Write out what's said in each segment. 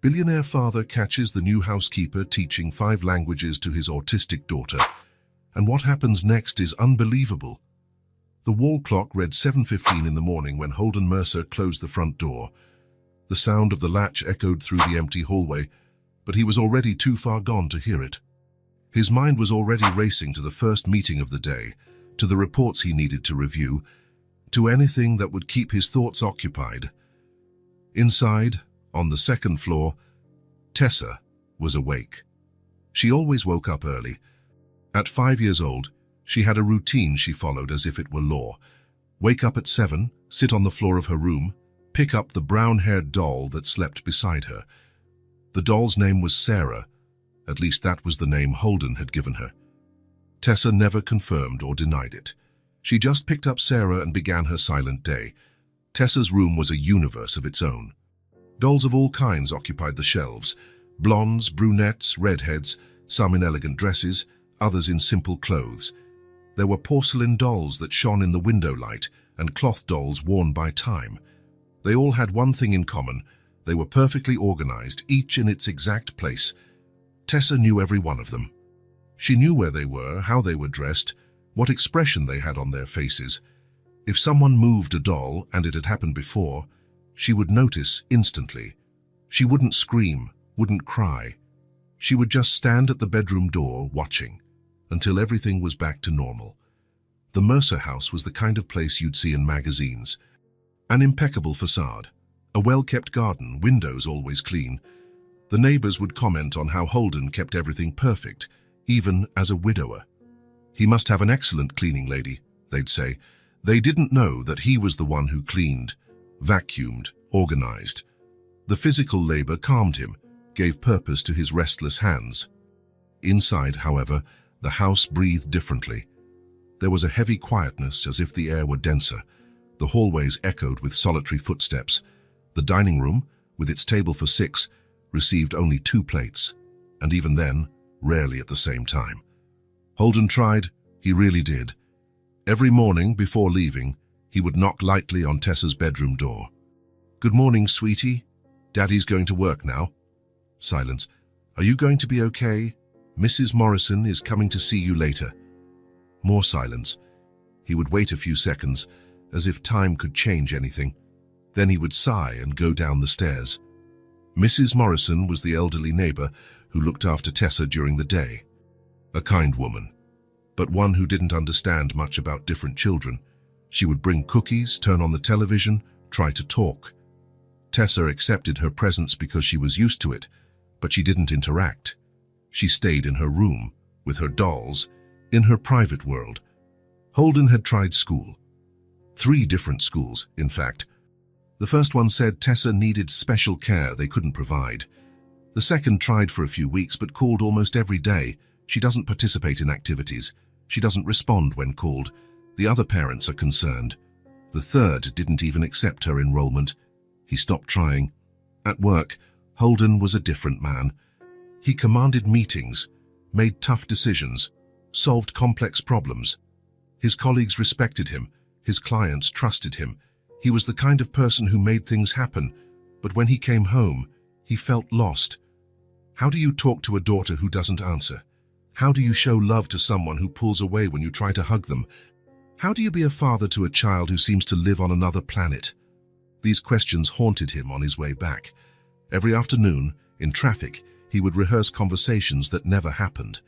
Billionaire father catches the new housekeeper teaching 5 languages to his autistic daughter, and what happens next is unbelievable. The wall clock read 7:15 in the morning when Holden Mercer closed the front door. The sound of the latch echoed through the empty hallway, but he was already too far gone to hear it. His mind was already racing to the first meeting of the day, to the reports he needed to review, to anything that would keep his thoughts occupied. Inside, on the second floor, Tessa was awake. She always woke up early. At 5 years old, she had a routine she followed as if it were law. Wake up at 7, sit on the floor of her room, pick up the brown-haired doll that slept beside her. The doll's name was Sarah, at least that was the name Holden had given her. Tessa never confirmed or denied it. She just picked up Sarah and began her silent day. Tessa's room was a universe of its own. Dolls of all kinds occupied the shelves. Blondes, brunettes, redheads, some in elegant dresses, others in simple clothes. There were porcelain dolls that shone in the window light and cloth dolls worn by time. They all had one thing in common. They were perfectly organized, each in its exact place. Tessa knew every one of them. She knew where they were, how they were dressed, what expression they had on their faces. If someone moved a doll, and it had happened before, she would notice instantly. She wouldn't scream, wouldn't cry. She would just stand at the bedroom door, watching, until everything was back to normal. The Mercer house was the kind of place you'd see in magazines. An impeccable facade, a well-kept garden, windows always clean. The neighbors would comment on how Holden kept everything perfect, even as a widower. "He must have an excellent cleaning lady," they'd say. They didn't know that he was the one who cleaned, vacuumed, organized. The physical labor calmed him, gave purpose to his restless hands. Inside, however, the house breathed differently. There was a heavy quietness, as if the air were denser. The hallways echoed with solitary footsteps. The dining room, with its table for 6, received only 2 plates, and even then, rarely at the same time. Holden tried, he really did. Every morning, before leaving, he would knock lightly on Tessa's bedroom door. "Good morning, sweetie. Daddy's going to work now." Silence. "Are you going to be okay? Mrs. Morrison is coming to see you later." More silence. He would wait a few seconds, as if time could change anything. Then he would sigh and go down the stairs. Mrs. Morrison was the elderly neighbor who looked after Tessa during the day. A kind woman, but one who didn't understand much about different children. She would bring cookies, turn on the television, try to talk. Tessa accepted her presence because she was used to it, but she didn't interact. She stayed in her room, with her dolls, in her private world. Holden had tried school. 3 different schools, in fact. The first one said Tessa needed special care they couldn't provide. The second tried for a few weeks but called almost every day. She doesn't participate in activities. She doesn't respond when called. The other parents are concerned. The third didn't even accept her enrollment. He stopped trying. At work, Holden was a different man. He commanded meetings, made tough decisions, solved complex problems. His colleagues respected him. His clients trusted him. He was the kind of person who made things happen, but when he came home, he felt lost. How do you talk to a daughter who doesn't answer? How do you show love to someone who pulls away when you try to hug them? How do you be a father to a child who seems to live on another planet? These questions haunted him on his way back. Every afternoon, in traffic, he would rehearse conversations that never happened.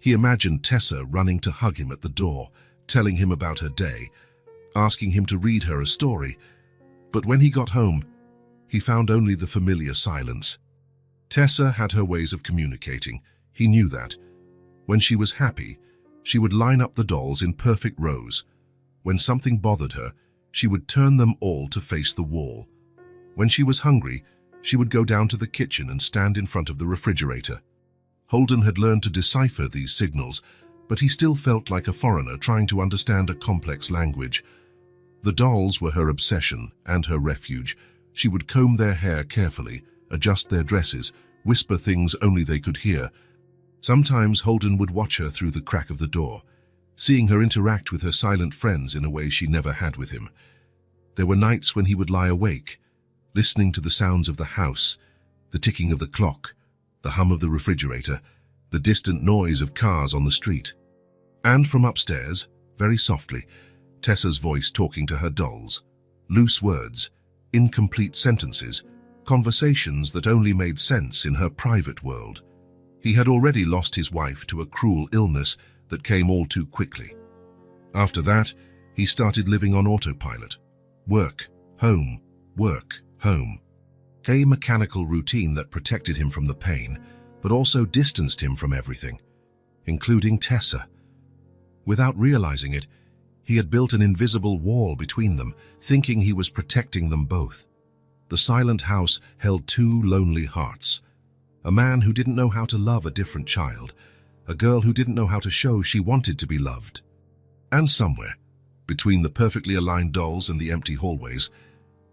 He imagined Tessa running to hug him at the door, telling him about her day, asking him to read her a story. But when he got home, he found only the familiar silence. Tessa had her ways of communicating. He knew that. When she was happy, she would line up the dolls in perfect rows. When something bothered her, she would turn them all to face the wall. When she was hungry, she would go down to the kitchen and stand in front of the refrigerator. Holden had learned to decipher these signals, but he still felt like a foreigner trying to understand a complex language. The dolls were her obsession and her refuge. She would comb their hair carefully, adjust their dresses, whisper things only they could hear. Sometimes Holden would watch her through the crack of the door, seeing her interact with her silent friends in a way she never had with him. There were nights when he would lie awake, listening to the sounds of the house, The ticking of the clock, the hum of the refrigerator, the distant noise of cars on the street. And from upstairs, very softly, Tessa's voice talking to her dolls. Loose words, incomplete sentences, conversations that only made sense in her private world. He had already lost his wife to a cruel illness that came all too quickly. After that, he started living on autopilot. Work, home, work, home. A mechanical routine that protected him from the pain, but also distanced him from everything, including Tessa. Without realizing it, he had built an invisible wall between them, thinking he was protecting them both. The silent house held two lonely hearts. A man who didn't know how to love a different child, a girl who didn't know how to show she wanted to be loved. And somewhere, between the perfectly aligned dolls and the empty hallways,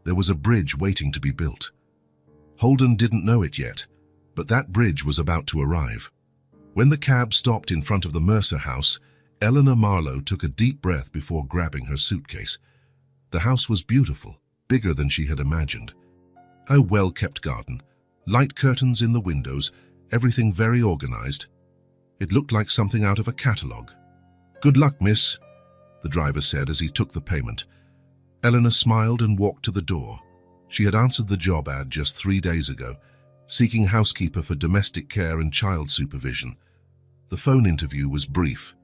there was a bridge waiting to be built. Holden didn't know it yet, but that bridge was about to arrive. When the cab stopped in front of the Mercer house, Eleanor Marlowe took a deep breath before grabbing her suitcase. The house was beautiful, bigger than she had imagined. A well-kept garden, light curtains in the windows, everything very organized. It looked like something out of a catalogue. "Good luck, miss," the driver said as he took the payment. Eleanor smiled and walked to the door. She had answered the job ad just 3 days ago, seeking housekeeper for domestic care and child supervision. The phone interview was brief.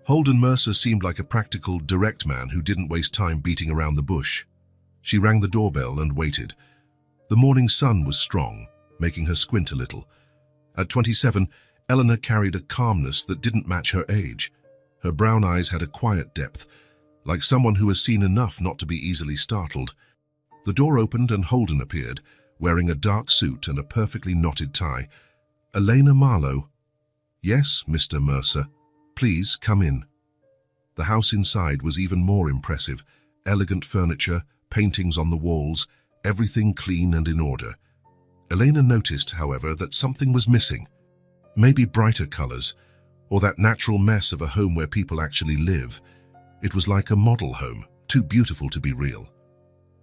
Holden Mercer seemed like a practical, direct man who didn't waste time beating around the bush. She rang the doorbell and waited. The morning sun was strong, making her squint a little. At 27, Eleanor carried a calmness that didn't match her age. Her brown eyes had a quiet depth, like someone who has seen enough not to be easily startled. The door opened and Holden appeared, wearing a dark suit and a perfectly knotted tie. "Elena Marlowe." "Yes, Mr. Mercer. Please come in." The house inside was even more impressive. Elegant furniture, paintings on the walls, everything clean and in order. Elena noticed, however, that something was missing. Maybe brighter colors, or that natural mess of a home where people actually live. It was like a model home, too beautiful to be real.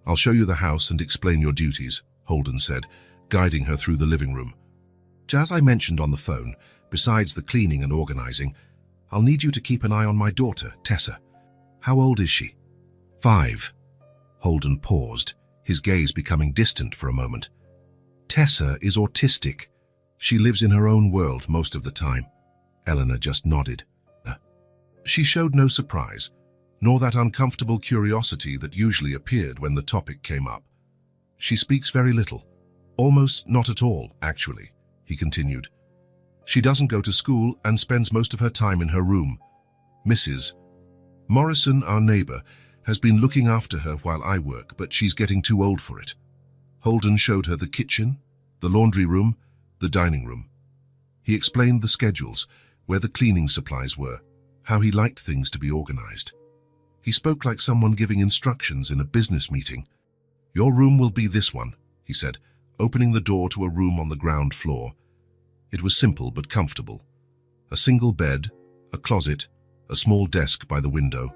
"I'll show you the house and explain your duties," Holden said, guiding her through the living room. "As I mentioned on the phone, besides the cleaning and organizing, I'll need you to keep an eye on my daughter, Tessa. How old is she?" 5. Holden paused, his gaze becoming distant for a moment. "Tessa is autistic. She lives in her own world most of the time." Eleanor just nodded. She showed no surprise, nor that uncomfortable curiosity that usually appeared when the topic came up. "She speaks very little. Almost not at all, actually," he continued. "She doesn't go to school and spends most of her time in her room. Mrs. Morrison, our neighbor, has been looking after her while I work, but she's getting too old for it." Holden showed her the kitchen, the laundry room, the dining room. He explained the schedules, where the cleaning supplies were, how he liked things to be organized. He spoke like someone giving instructions in a business meeting. "Your room will be this one," he said, opening the door to a room on the ground floor. It was simple but comfortable. A single bed, a closet, a small desk by the window.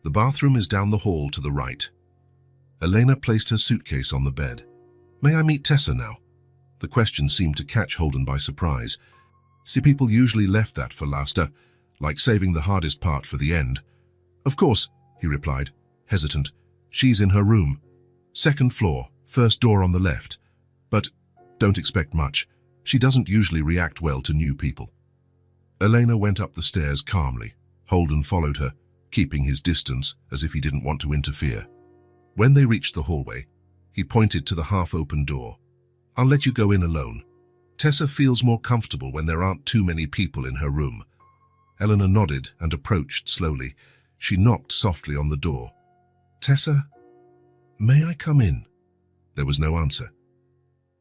"The bathroom is down the hall to the right." Elena placed her suitcase on the bed. "May I meet Tessa now?" The question seemed to catch Holden by surprise. See, people usually left that for last, like saving the hardest part for the end. "Of course," he replied, hesitant. "She's in her room. 2nd floor, first door on the left. But don't expect much. She doesn't usually react well to new people." Elena went up the stairs calmly. Holden followed her, keeping his distance as if he didn't want to interfere. When they reached the hallway, he pointed to the half-open door. "I'll let you go in alone. Tessa feels more comfortable when there aren't too many people in her room." Eleanor nodded and approached slowly. She knocked softly on the door. "Tessa, may I come in?" There was no answer.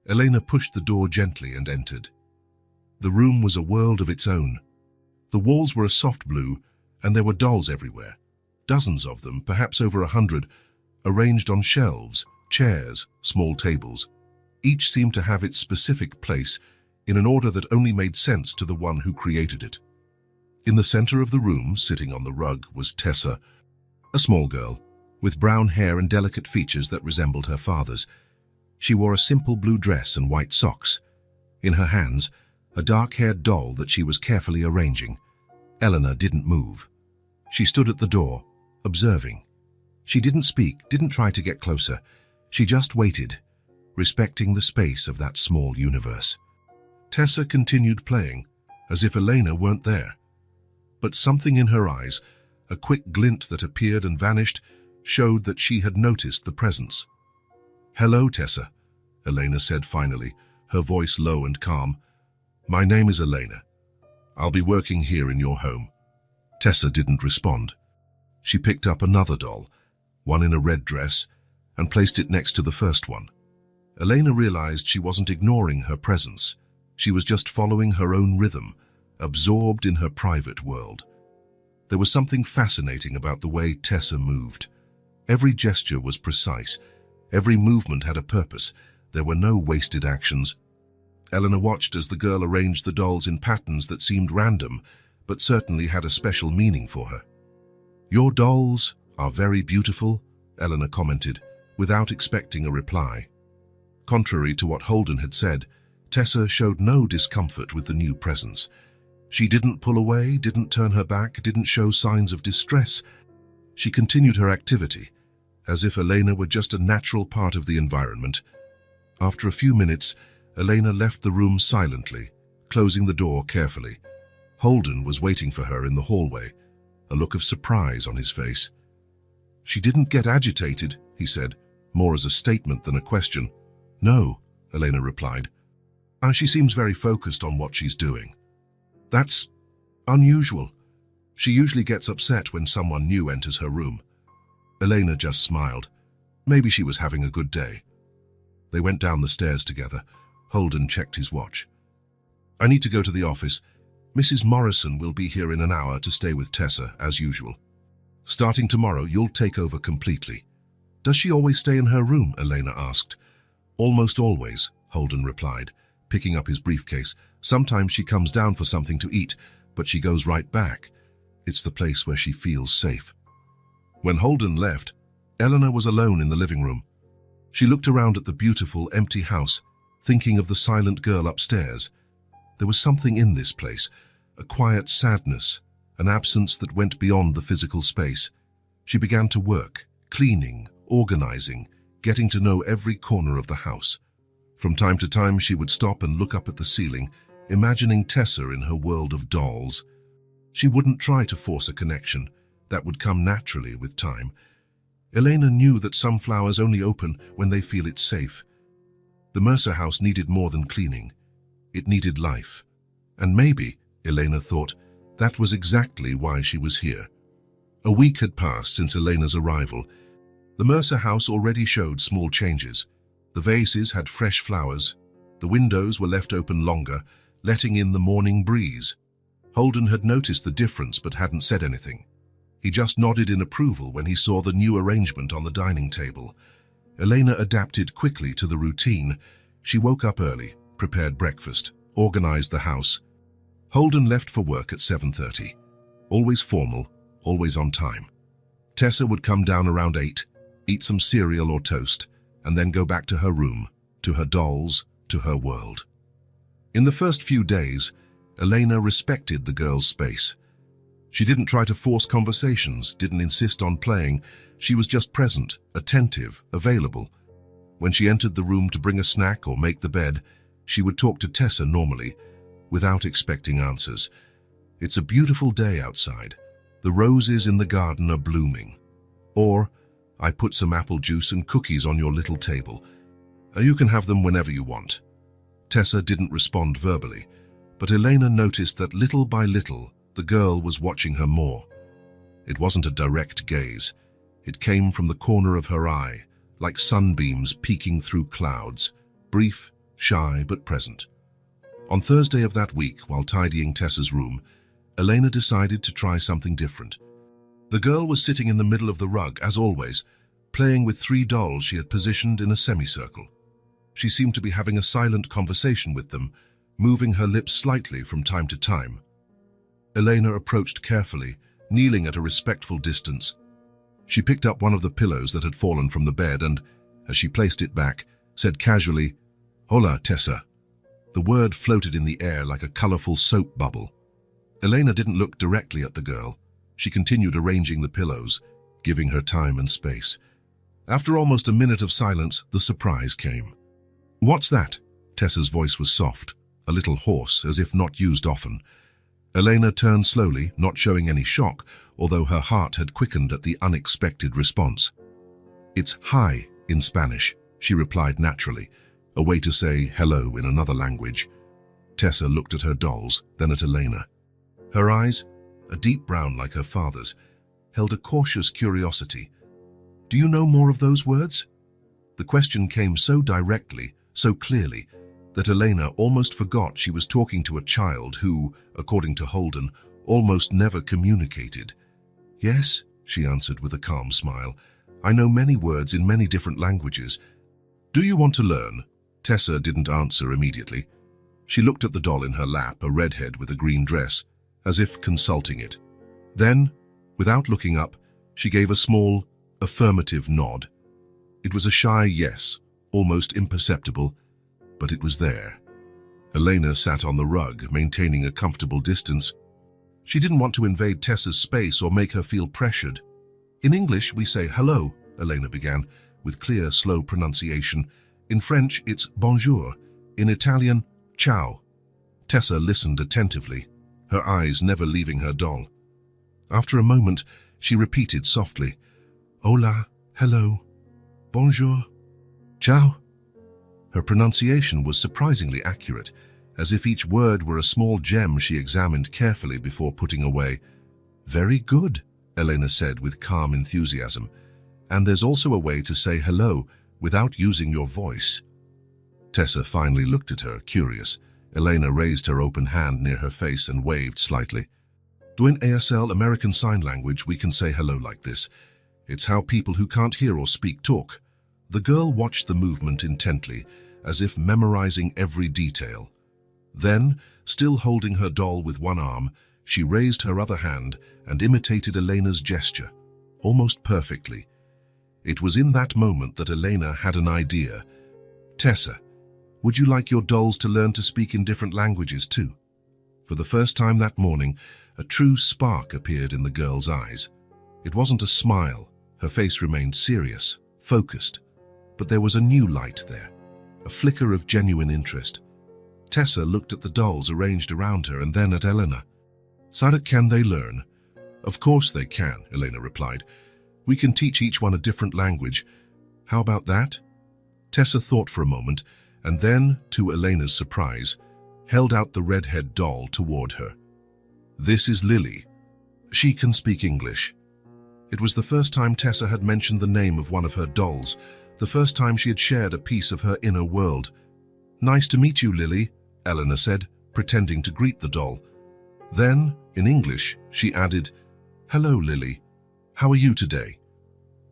Elena pushed the door gently and entered. The room was a world of its own. The walls were a soft blue, and there were dolls everywhere. Dozens of them, perhaps over 100, arranged on shelves, chairs, small tables. Each seemed to have its specific place in an order that only made sense to the one who created it. In the center of the room, sitting on the rug, was Tessa, a small girl, with brown hair and delicate features that resembled her father's. She wore a simple blue dress and white socks. In her hands, a dark-haired doll that she was carefully arranging. Eleanor didn't move. She stood at the door, observing. She didn't speak, didn't try to get closer. She just waited, respecting the space of that small universe. Tessa continued playing, as if Elena weren't there. But something in her eyes, a quick glint that appeared and vanished, showed that she had noticed the presence. "Hello, Tessa," Elena said finally, her voice low and calm. "My name is Elena. I'll be working here in your home." Tessa didn't respond. She picked up another doll, one in a red dress, and placed it next to the first one. Elena realized she wasn't ignoring her presence. She was just following her own rhythm, absorbed in her private world. There was something fascinating about the way Tessa moved. Every gesture was precise. Every movement had a purpose. There were no wasted actions. Eleanor watched as the girl arranged the dolls in patterns that seemed random, but certainly had a special meaning for her. "Your dolls are very beautiful," Eleanor commented, without expecting a reply. Contrary to what Holden had said, Tessa showed no discomfort with the new presence. She didn't pull away, didn't turn her back, didn't show signs of distress. She continued her activity, as if Elena were just a natural part of the environment. After a few minutes, Elena left the room silently, closing the door carefully. Holden was waiting for her in the hallway, a look of surprise on his face. "She didn't get agitated," he said, more as a statement than a question. "No," Elena replied. "She seems very focused on what she's doing." "That's unusual. She usually gets upset when someone new enters her room." Elena just smiled. Maybe she was having a good day. They went down the stairs together. Holden checked his watch. "I need to go to the office. Mrs. Morrison will be here in an hour to stay with Tessa, as usual. Starting tomorrow, you'll take over completely." "Does she always stay in her room?" Elena asked. "Almost always," Holden replied, picking up his briefcase. "Sometimes she comes down for something to eat, but she goes right back. It's the place where she feels safe." When Holden left, Eleanor was alone in the living room. She looked around at the beautiful, empty house, thinking of the silent girl upstairs. There was something in this place, a quiet sadness, an absence that went beyond the physical space. She began to work, cleaning, organizing, getting to know every corner of the house. From time to time, she would stop and look up at the ceiling, imagining Tessa in her world of dolls. She wouldn't try to force a connection. That would come naturally with time. Elena knew that some flowers only open when they feel it's safe. The Mercer house needed more than cleaning. It needed life. And maybe, Elena thought, that was exactly why she was here. A week had passed since Elena's arrival. The Mercer house already showed small changes. The vases had fresh flowers. The windows were left open longer, letting in the morning breeze. Holden had noticed the difference but hadn't said anything. He just nodded in approval when he saw the new arrangement on the dining table. Elena adapted quickly to the routine. She woke up early, prepared breakfast, organized the house. Holden left for work at 7:30. Always formal, always on time. Tessa would come down around 8, eat some cereal or toast, and then go back to her room, to her dolls, to her world. In the first few days, Elena respected the girl's space. She didn't try to force conversations, didn't insist on playing. She was just present, attentive, available. When she entered the room to bring a snack or make the bed, she would talk to Tessa normally, without expecting answers. "It's a beautiful day outside. The roses in the garden are blooming." Or, "I put some apple juice and cookies on your little table. You can have them whenever you want." Tessa didn't respond verbally, but Elena noticed that little by little, the girl was watching her more. It wasn't a direct gaze. It came from the corner of her eye, like sunbeams peeking through clouds, brief, shy, but present. On Thursday of that week, while tidying Tessa's room, Elena decided to try something different. The girl was sitting in the middle of the rug, as always, playing with 3 dolls she had positioned in a semicircle. She seemed to be having a silent conversation with them, moving her lips slightly from time to time. Elena approached carefully, kneeling at a respectful distance. She picked up one of the pillows that had fallen from the bed and, as she placed it back, said casually, "Hola, Tessa." The word floated in the air like a colorful soap bubble. Elena didn't look directly at the girl. She continued arranging the pillows, giving her time and space. After almost a minute of silence, the surprise came. "What's that?" Tessa's voice was soft, a little hoarse, as if not used often. Elena turned slowly, not showing any shock, although her heart had quickened at the unexpected response. "It's hi in Spanish," she replied naturally, a way to say hello in another language. Tessa looked at her dolls, then at Elena. Her eyes, a deep brown like her father's, held a cautious curiosity. "Do you know more of those words?" The question came so directly, so clearly, that Elena almost forgot she was talking to a child who, according to Holden, almost never communicated. "Yes," she answered with a calm smile. "I know many words in many different languages. Do you want to learn?" Tessa didn't answer immediately. She looked at the doll in her lap, a redhead with a green dress, as if consulting it. Then, without looking up, she gave a small, affirmative nod. It was a shy yes, almost imperceptible, but it was there. Elena sat on the rug, maintaining a comfortable distance. She didn't want to invade Tessa's space or make her feel pressured. "In English, we say hello," Elena began, with clear, slow pronunciation. "In French, it's bonjour. In Italian, ciao." Tessa listened attentively, her eyes never leaving her doll. After a moment, she repeated softly, "Hola, hello, bonjour, ciao." Her pronunciation was surprisingly accurate, as if each word were a small gem she examined carefully before putting away. "Very good," Elena said with calm enthusiasm. "And there's also a way to say hello without using your voice." Tessa finally looked at her, curious. Elena raised her open hand near her face and waved slightly. "In ASL, American Sign Language, we can say hello like this. It's how people who can't hear or speak talk." The girl watched the movement intently, as if memorizing every detail. Then, still holding her doll with one arm, she raised her other hand and imitated Elena's gesture, almost perfectly. It was in that moment that Elena had an idea. "Tessa, would you like your dolls to learn to speak in different languages too?" For the first time that morning, a true spark appeared in the girl's eyes. It wasn't a smile. Her face remained serious, focused. But there was a new light there, a flicker of genuine interest. Tessa looked at the dolls arranged around her and then at Elena. "Sarah, can they learn?" "Of course they can," Elena replied. "We can teach each one a different language. How about that?" Tessa thought for a moment, and then, to Elena's surprise, held out the redhead doll toward her. "This is Lily. She can speak English." It was the first time Tessa had mentioned the name of one of her dolls, the first time she had shared a piece of her inner world. "Nice to meet you, Lily," Elena said, pretending to greet the doll. Then, in English, she added, "Hello, Lily. How are you today?"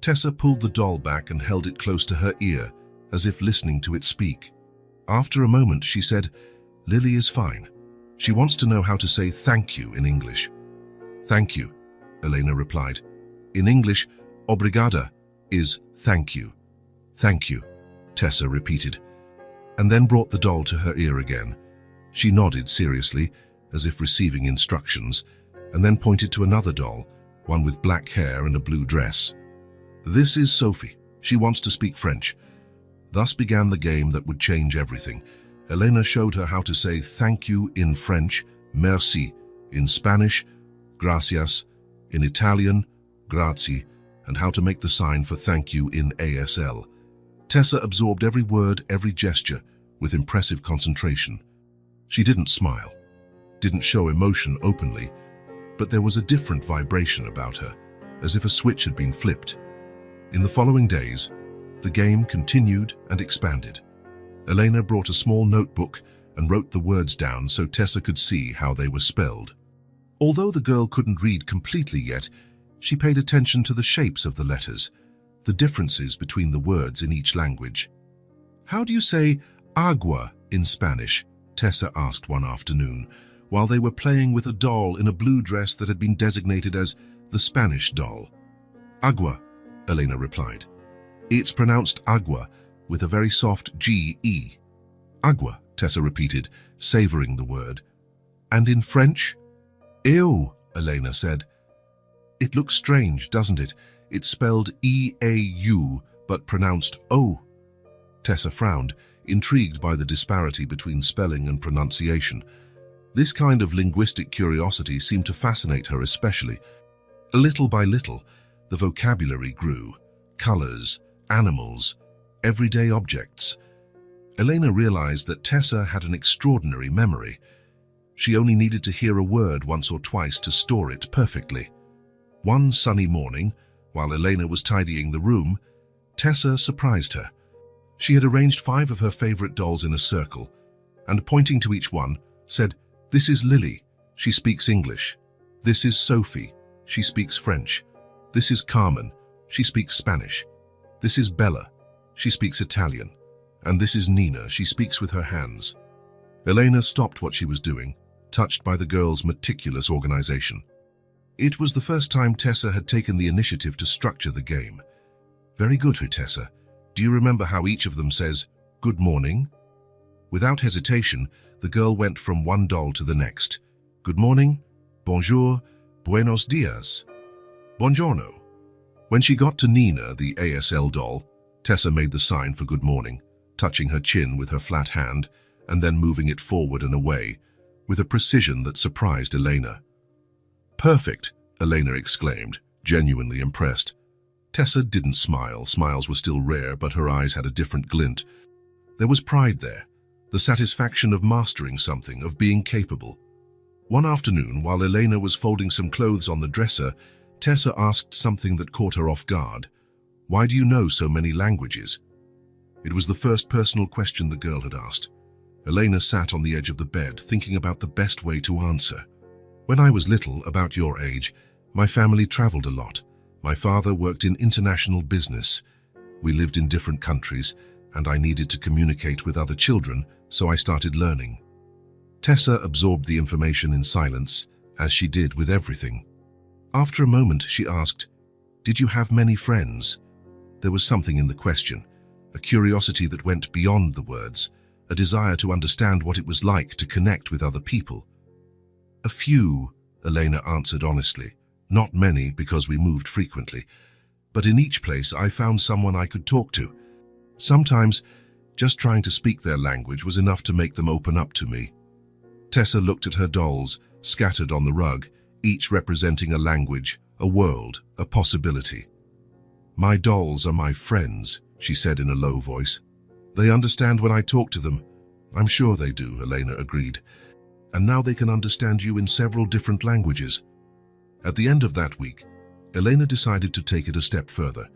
Tessa pulled the doll back and held it close to her ear, as if listening to it speak. After a moment, she said, "Lily is fine. She wants to know how to say thank you in English." "Thank you," Elena replied. In English, obrigada is thank you. "Thank you," Tessa repeated, and then brought the doll to her ear again. She nodded seriously, as if receiving instructions, and then pointed to another doll, one with black hair and a blue dress. "This is Sophie. She wants to speak French." Thus began the game that would change everything. Elena showed her how to say thank you in French, merci, in Spanish, gracias, in Italian, grazie, and how to make the sign for thank you in ASL. Tessa absorbed every word, every gesture, with impressive concentration. She didn't smile, didn't show emotion openly, but there was a different vibration about her, as if a switch had been flipped. In the following days, the game continued and expanded. Elena brought a small notebook and wrote the words down so Tessa could see how they were spelled. Although the girl couldn't read completely yet, she paid attention to the shapes of the letters, the differences between the words in each language. "How do you say agua in Spanish?" Tessa asked one afternoon, while they were playing with a doll in a blue dress that had been designated as the Spanish doll. "Agua," Elena replied. "It's pronounced agua, with a very soft G-E. Agua, Tessa repeated, savoring the word. And in French? Ew, Elena said. It looks strange, doesn't it? It's spelled E-A-U, but pronounced O. Tessa frowned, intrigued by the disparity between spelling and pronunciation. This kind of linguistic curiosity seemed to fascinate her especially. Little by little, the vocabulary grew. Colors, animals, everyday objects. Elena realized that Tessa had an extraordinary memory. She only needed to hear a word once or twice to store it perfectly. One sunny morning, while Elena was tidying the room, Tessa surprised her. She had arranged 5 of her favorite dolls in a circle, and pointing to each one, said, "This is Lily, she speaks English. This is Sophie, she speaks French. This is Carmen, she speaks Spanish. This is Bella, she speaks Italian. And this is Nina, she speaks with her hands." Elena stopped what she was doing, touched by the girl's meticulous organization. It was the first time Tessa had taken the initiative to structure the game. "Very good, Tessa. Do you remember how each of them says, 'Good morning'?" Without hesitation, the girl went from one doll to the next. "Good morning, bonjour, buenos dias, buongiorno." When she got to Nina, the ASL doll, Tessa made the sign for good morning, touching her chin with her flat hand and then moving it forward and away, with a precision that surprised Elena. "Perfect," Elena exclaimed, genuinely impressed. Tessa didn't smile. Smiles were still rare, but her eyes had a different glint. There was pride there, the satisfaction of mastering something, of being capable. One afternoon, while Elena was folding some clothes on the dresser, Tessa asked something that caught her off guard. "Why do you know so many languages?" It was the first personal question the girl had asked. Elena sat on the edge of the bed, thinking about the best way to answer. "When I was little, about your age, my family traveled a lot. My father worked in international business. We lived in different countries, and I needed to communicate with other children, so I started learning." Tessa absorbed the information in silence, as she did with everything. After a moment, she asked, "Did you have many friends?" There was something in the question, a curiosity that went beyond the words, a desire to understand what it was like to connect with other people. "A few," Elena answered honestly. "Not many, because we moved frequently. But in each place I found someone I could talk to. Sometimes, just trying to speak their language was enough to make them open up to me." Tessa looked at her dolls, scattered on the rug, each representing a language, a world, a possibility. "My dolls are my friends," she said in a low voice. "They understand when I talk to them." "I'm sure they do," Elena agreed. "And now they can understand you in several different languages." At the end of that week, Elena decided to take it a step further.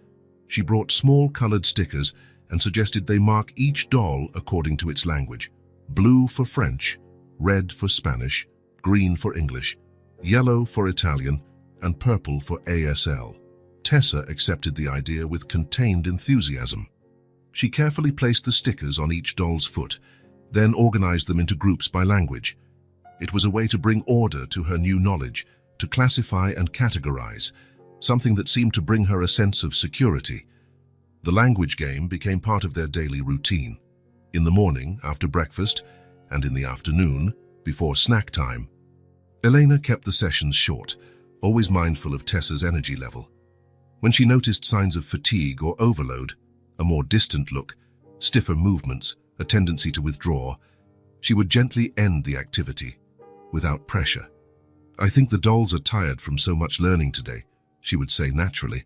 She brought small colored stickers and suggested they mark each doll according to its language. Blue for French, red for Spanish, green for English, yellow for Italian, and purple for ASL. Tessa accepted the idea with contained enthusiasm. She carefully placed the stickers on each doll's foot, then organized them into groups by language. It was a way to bring order to her new knowledge, to classify and categorize, something that seemed to bring her a sense of security. The language game became part of their daily routine. In the morning, after breakfast, and in the afternoon, before snack time. Elena kept the sessions short, always mindful of Tessa's energy level. When she noticed signs of fatigue or overload, a more distant look, stiffer movements, a tendency to withdraw, she would gently end the activity, without pressure. "I think the dolls are tired from so much learning today," she would say naturally.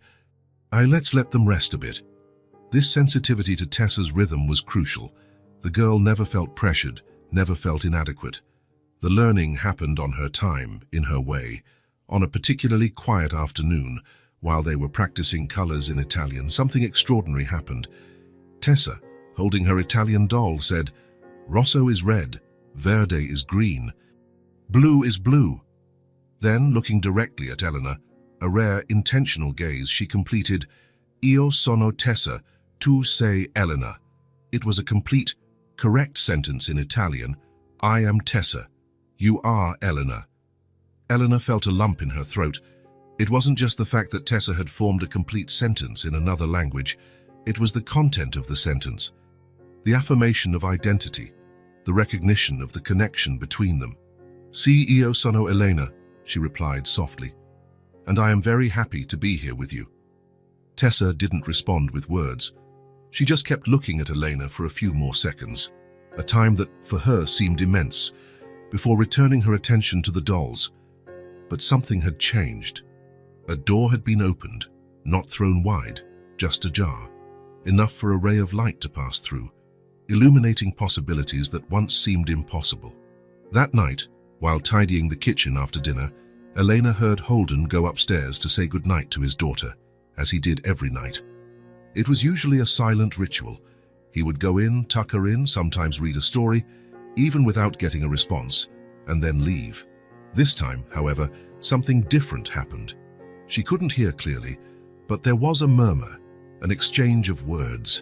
Let's let them rest a bit." This sensitivity to Tessa's rhythm was crucial. The girl never felt pressured, never felt inadequate. The learning happened on her time, in her way. On a particularly quiet afternoon, while they were practicing colors in Italian, something extraordinary happened. Tessa, holding her Italian doll, said, "Rosso is red, verde is green, blue is blue." Then, looking directly at Elena, a rare, intentional gaze, she completed, "Io sono Tessa, tu sei Elena." It was a complete, correct sentence in Italian. "I am Tessa. You are Elena." Elena felt a lump in her throat. It wasn't just the fact that Tessa had formed a complete sentence in another language. It was the content of the sentence, the affirmation of identity, the recognition of the connection between them. "Io sono Elena," she replied softly, "and I am very happy to be here with you." Tessa didn't respond with words. She just kept looking at Elena for a few more seconds, a time that for her seemed immense, before returning her attention to the dolls. But something had changed. A door had been opened, not thrown wide, just ajar, enough for a ray of light to pass through, illuminating possibilities that once seemed impossible. That night, while tidying the kitchen after dinner, Elena heard Holden go upstairs to say goodnight to his daughter, as he did every night. It was usually a silent ritual. He would go in, tuck her in, sometimes read a story, even without getting a response, and then leave. This time, however, something different happened. She couldn't hear clearly, but there was a murmur, an exchange of words.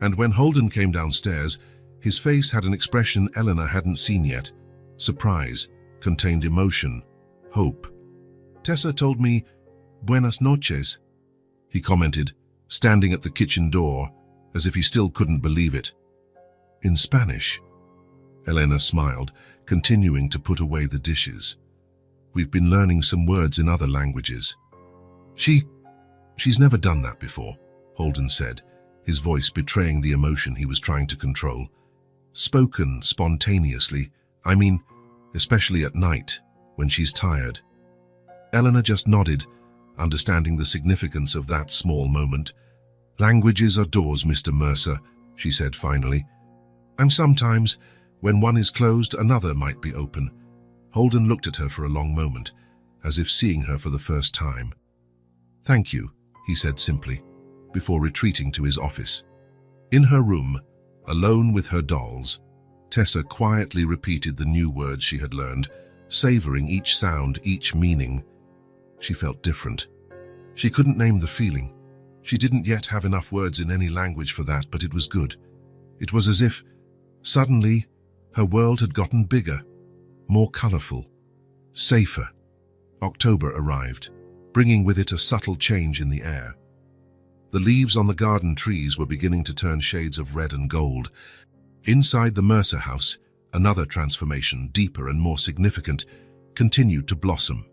And when Holden came downstairs, his face had an expression Elena hadn't seen yet. Surprise, contained emotion, hope. "Tessa told me, 'Buenas noches,'" he commented, standing at the kitchen door, as if he still couldn't believe it. "In Spanish?" Elena smiled, continuing to put away the dishes. "We've been learning some words in other languages." She's never done that before," Holden said, his voice betraying the emotion he was trying to control. "Spoken spontaneously, I mean, especially at night, when she's tired." Elena just nodded, understanding the significance of that small moment. "Languages are doors, Mr. Mercer," she said finally. "And sometimes, when one is closed, another might be open." Holden looked at her for a long moment, as if seeing her for the first time. "Thank you," he said simply, before retreating to his office. In her room, alone with her dolls, Tessa quietly repeated the new words she had learned, savoring each sound, each meaning. She felt different. She couldn't name the feeling. She didn't yet have enough words in any language for that, but it was good. It was as if, suddenly, her world had gotten bigger, more colorful, safer. October arrived, bringing with it a subtle change in the air. The leaves on the garden trees were beginning to turn shades of red and gold. Inside the Mercer house, another transformation, deeper and more significant, continued to blossom.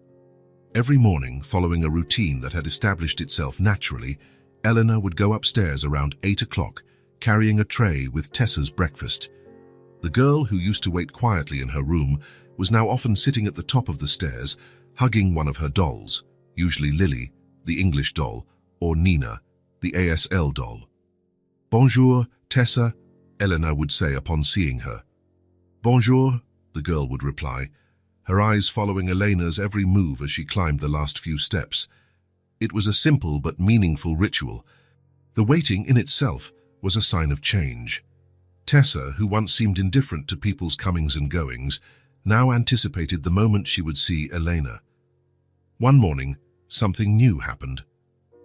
Every morning, following a routine that had established itself naturally, Eleanor would go upstairs around 8 o'clock, carrying a tray with Tessa's breakfast. The girl who used to wait quietly in her room was now often sitting at the top of the stairs, hugging one of her dolls, usually Lily, the English doll, or Nina, the ASL doll. "Bonjour, Tessa," Eleanor would say upon seeing her. "Bonjour," the girl would reply, her eyes following Elena's every move as she climbed the last few steps. It was a simple but meaningful ritual. The waiting in itself was a sign of change. Tessa, who once seemed indifferent to people's comings and goings, now anticipated the moment she would see Elena. One morning, something new happened.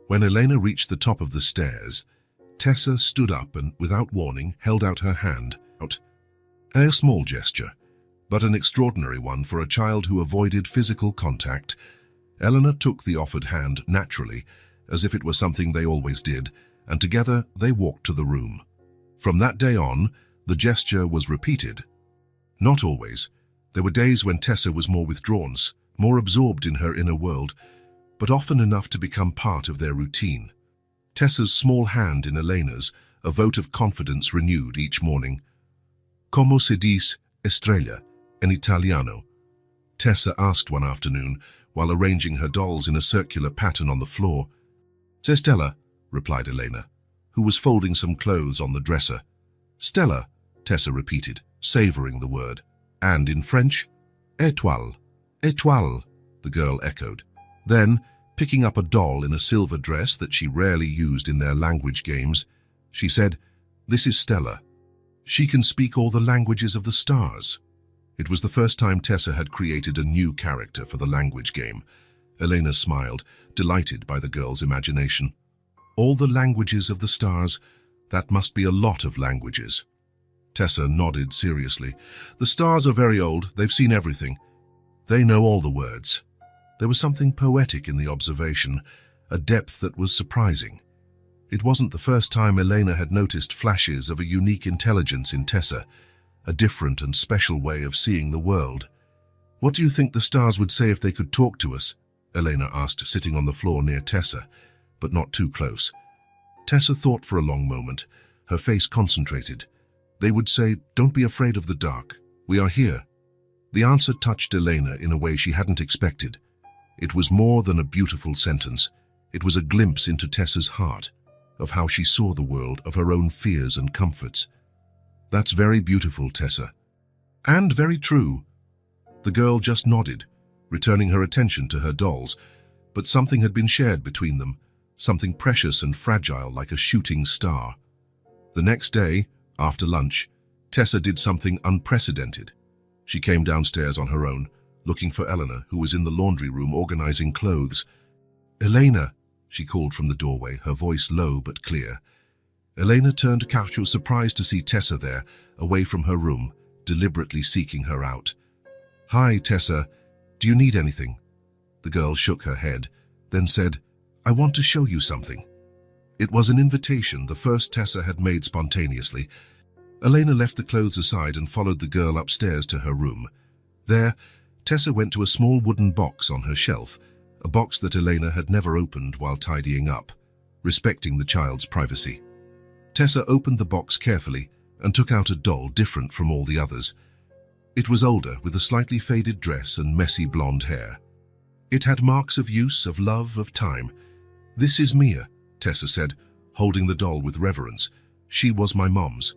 When Elena reached the top of the stairs, Tessa stood up and, without warning, held out her hand. A small gesture, but an extraordinary one for a child who avoided physical contact. Eleanor took the offered hand naturally, as if it were something they always did, and together they walked to the room. From that day on, the gesture was repeated. Not always. There were days when Tessa was more withdrawn, more absorbed in her inner world, but often enough to become part of their routine. Tessa's small hand in Elena's, a vote of confidence renewed each morning. "Como se dice estrella in Italiano?" Tessa asked one afternoon, while arranging her dolls in a circular pattern on the floor. "C'est Stella," replied Elena, who was folding some clothes on the dresser. "Stella," Tessa repeated, savoring the word. "And in French?" "Étoile, étoile," the girl echoed. Then, picking up a doll in a silver dress that she rarely used in their language games, she said, "This is Stella. She can speak all the languages of the stars." It was the first time Tessa had created a new character for the language game. Elena smiled, delighted by the girl's imagination. "All the languages of the stars? That must be a lot of languages." Tessa nodded seriously. "The stars are very old. They've seen everything. They know all the words." There was something poetic in the observation, a depth that was surprising. It wasn't the first time Elena had noticed flashes of a unique intelligence in Tessa, a different and special way of seeing the world. "What do you think the stars would say if they could talk to us?" Elena asked, sitting on the floor near Tessa, but not too close. Tessa thought for a long moment, her face concentrated. "They would say, 'Don't be afraid of the dark. We are here.'" The answer touched Elena in a way she hadn't expected. It was more than a beautiful sentence. It was a glimpse into Tessa's heart, of how she saw the world, of her own fears and comforts. "That's very beautiful, Tessa." "And very true." The girl just nodded, returning her attention to her dolls, but something had been shared between them, something precious and fragile like a shooting star. The next day, after lunch, Tessa did something unprecedented. She came downstairs on her own, looking for Eleanor, who was in the laundry room organizing clothes. "Elena," she called from the doorway, her voice low but clear. Elena turned casual, surprised to see Tessa there, away from her room, deliberately seeking her out. "Hi, Tessa. Do you need anything?" The girl shook her head, then said, "I want to show you something." It was an invitation, the first Tessa had made spontaneously. Elena left the clothes aside and followed the girl upstairs to her room. There, Tessa went to a small wooden box on her shelf, a box that Elena had never opened while tidying up, respecting the child's privacy. Tessa opened the box carefully and took out a doll different from all the others. It was older, with a slightly faded dress and messy blonde hair. It had marks of use, of love, of time. "This is Mia," Tessa said, holding the doll with reverence. "She was my mom's."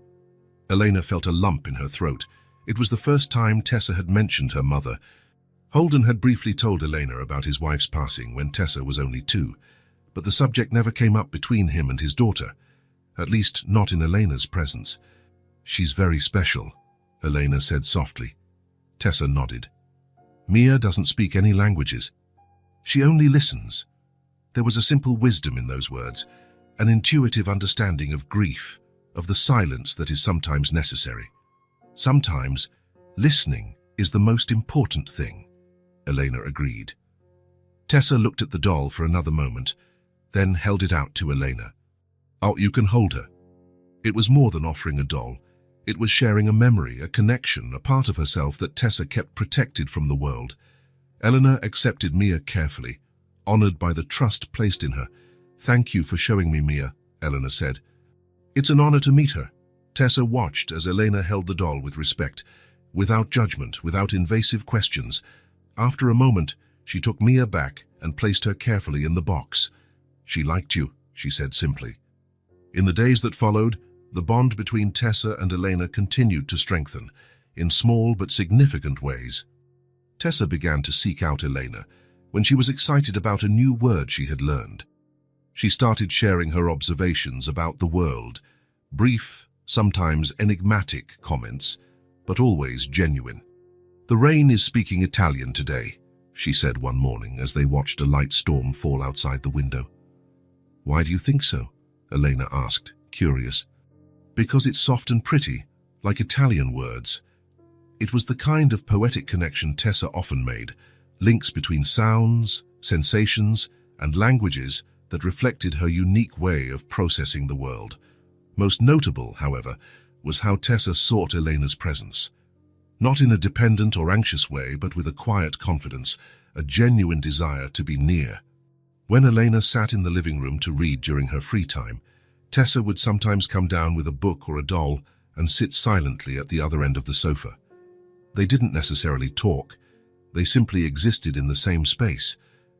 Elena felt a lump in her throat. It was the first time Tessa had mentioned her mother. Holden had briefly told Elena about his wife's passing when Tessa was only 2, but the subject never came up between him and his daughter, at least not in Elena's presence. "She's very special," Elena said softly. Tessa nodded. "Mia doesn't speak any languages. She only listens." There was a simple wisdom in those words, an intuitive understanding of grief, of the silence that is sometimes necessary. "Sometimes, listening is the most important thing," Elena agreed. Tessa looked at the doll for another moment, then held it out to Elena. "Oh, you can hold her." It was more than offering a doll. It was sharing a memory, a connection, a part of herself that Tessa kept protected from the world. Eleanor accepted Mia carefully, honored by the trust placed in her. "Thank you for showing me Mia," Eleanor said. "It's an honor to meet her." Tessa watched as Elena held the doll with respect, without judgment, without invasive questions. After a moment, she took Mia back and placed her carefully in the box. "She liked you," she said simply. In the days that followed, the bond between Tessa and Elena continued to strengthen, in small but significant ways. Tessa began to seek out Elena when she was excited about a new word she had learned. She started sharing her observations about the world, brief, sometimes enigmatic comments, but always genuine. "The rain is speaking Italian today," she said one morning as they watched a light storm fall outside the window. "Why do you think so?" Elena asked, curious. "Because it's soft and pretty, like Italian words." It was the kind of poetic connection Tessa often made, links between sounds, sensations, and languages that reflected her unique way of processing the world. Most notable, however, was how Tessa sought Elena's presence. Not in a dependent or anxious way, but with a quiet confidence, a genuine desire to be near. When Elena sat in the living room to read during her free time, Tessa would sometimes come down with a book or a doll and sit silently at the other end of the sofa. They didn't necessarily talk. They simply existed in the same space,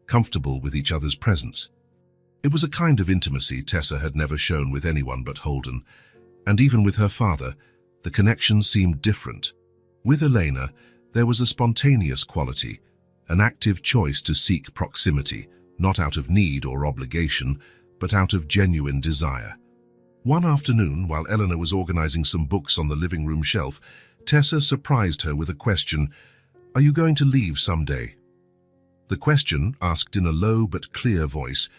comfortable with each other's presence. It was a kind of intimacy Tessa had never shown with anyone but Holden, and even with her father, the connection seemed different. With Elena, there was a spontaneous quality, an active choice to seek proximity, not out of need or obligation, but out of genuine desire. One afternoon, while Eleanor was organizing some books on the living room shelf, Tessa surprised her with a question, "Are you going to leave someday?" The question, asked in a low but clear voice,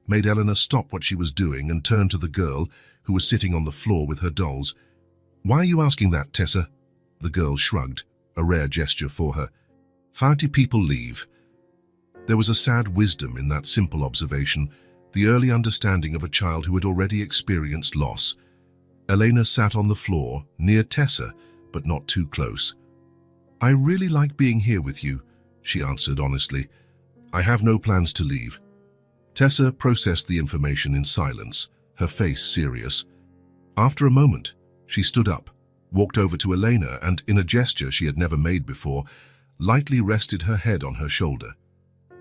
made Eleanor stop what she was doing and turn to the girl who was sitting on the floor with her dolls. "Why are you asking that, Tessa?" The girl shrugged, a rare gesture for her. "How do people leave?" There was a sad wisdom in that simple observation, the early understanding of a child who had already experienced loss. Elena sat on the floor, near Tessa, but not too close. "I really like being here with you," she answered honestly. "I have no plans to leave." Tessa processed the information in silence, her face serious. After a moment, she stood up, walked over to Elena and, in a gesture she had never made before, lightly rested her head on her shoulder.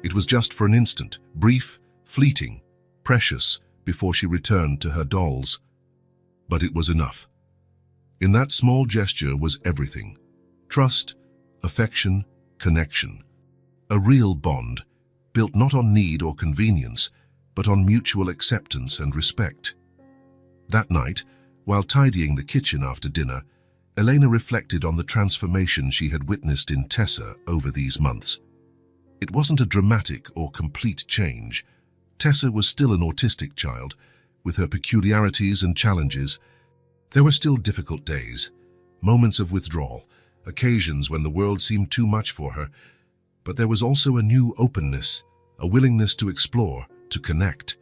It was just for an instant, brief, fleeting, precious, before she returned to her dolls. But it was enough. In that small gesture was everything: trust, affection, connection. A real bond, built not on need or convenience, but on mutual acceptance and respect. That night, while tidying the kitchen after dinner, Elena reflected on the transformation she had witnessed in Tessa over these months. It wasn't a dramatic or complete change. Tessa was still an autistic child, with her peculiarities and challenges. There were still difficult days, moments of withdrawal, occasions when the world seemed too much for her, but there was also a new openness, a willingness to explore, to connect.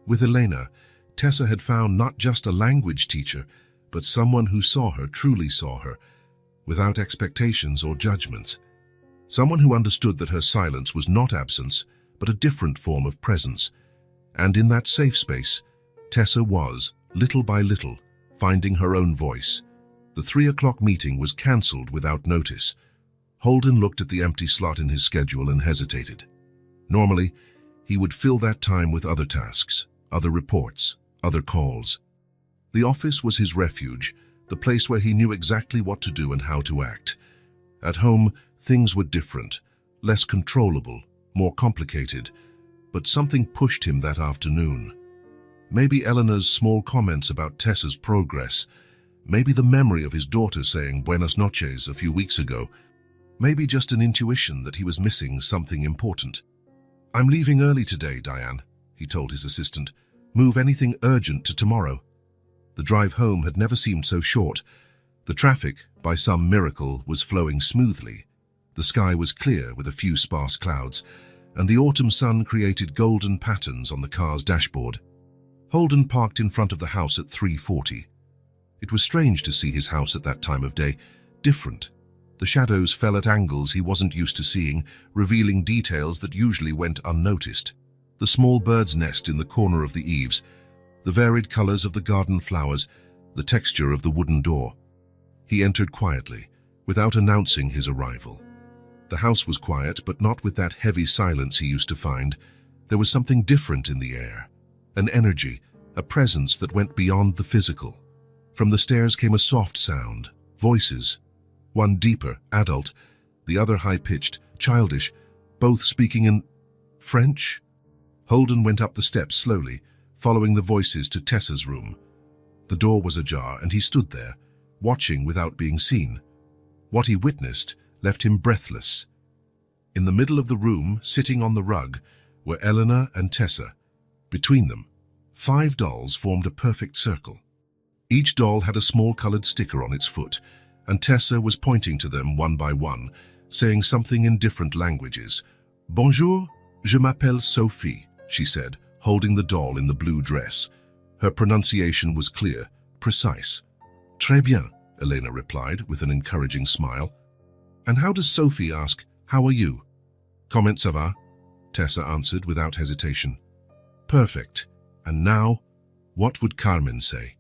With Elena, Tessa had found not just a language teacher, but someone who saw her, truly saw her, without expectations or judgments. Someone who understood that her silence was not absence, but a different form of presence. And in that safe space, Tessa was, little by little, finding her own voice. The 3 o'clock meeting was cancelled without notice. Holden looked at the empty slot in his schedule and hesitated. Normally, he would fill that time with other tasks, other reports, other calls. The office was his refuge, the place where he knew exactly what to do and how to act. At home, things were different, less controllable, more complicated, but something pushed him that afternoon. Maybe Eleanor's small comments about Tessa's progress, maybe the memory of his daughter saying buenas noches a few weeks ago, maybe just an intuition that he was missing something important. "I'm leaving early today, Diane," he told his assistant. "Move anything urgent to tomorrow." The drive home had never seemed so short. The traffic, by some miracle, was flowing smoothly. The sky was clear with a few sparse clouds, and the autumn sun created golden patterns on the car's dashboard. Holden parked in front of the house at 3:40. It was strange to see his house at that time of day, different. The shadows fell at angles he wasn't used to seeing, revealing details that usually went unnoticed. The small bird's nest in the corner of the eaves, the varied colors of the garden flowers, the texture of the wooden door. He entered quietly, without announcing his arrival. The house was quiet, but not with that heavy silence he used to find. There was something different in the air, an energy, a presence that went beyond the physical. From the stairs came a soft sound, voices, one deeper, adult, the other high-pitched, childish, both speaking in French. Holden went up the steps slowly, following the voices to Tessa's room. The door was ajar, and he stood there, watching without being seen. What he witnessed left him breathless. In the middle of the room, sitting on the rug, were Eleanor and Tessa. Between them, 5 dolls formed a perfect circle. Each doll had a small colored sticker on its foot, and Tessa was pointing to them one by one, saying something in different languages. "Bonjour, je m'appelle Sophie," she said, holding the doll in the blue dress. Her pronunciation was clear, precise. "Très bien," Elena replied with an encouraging smile. "And how does Sophie ask, 'How are you?'" "Comment ça va?" Tessa answered without hesitation. "Perfect. And now, what would Carmen say?"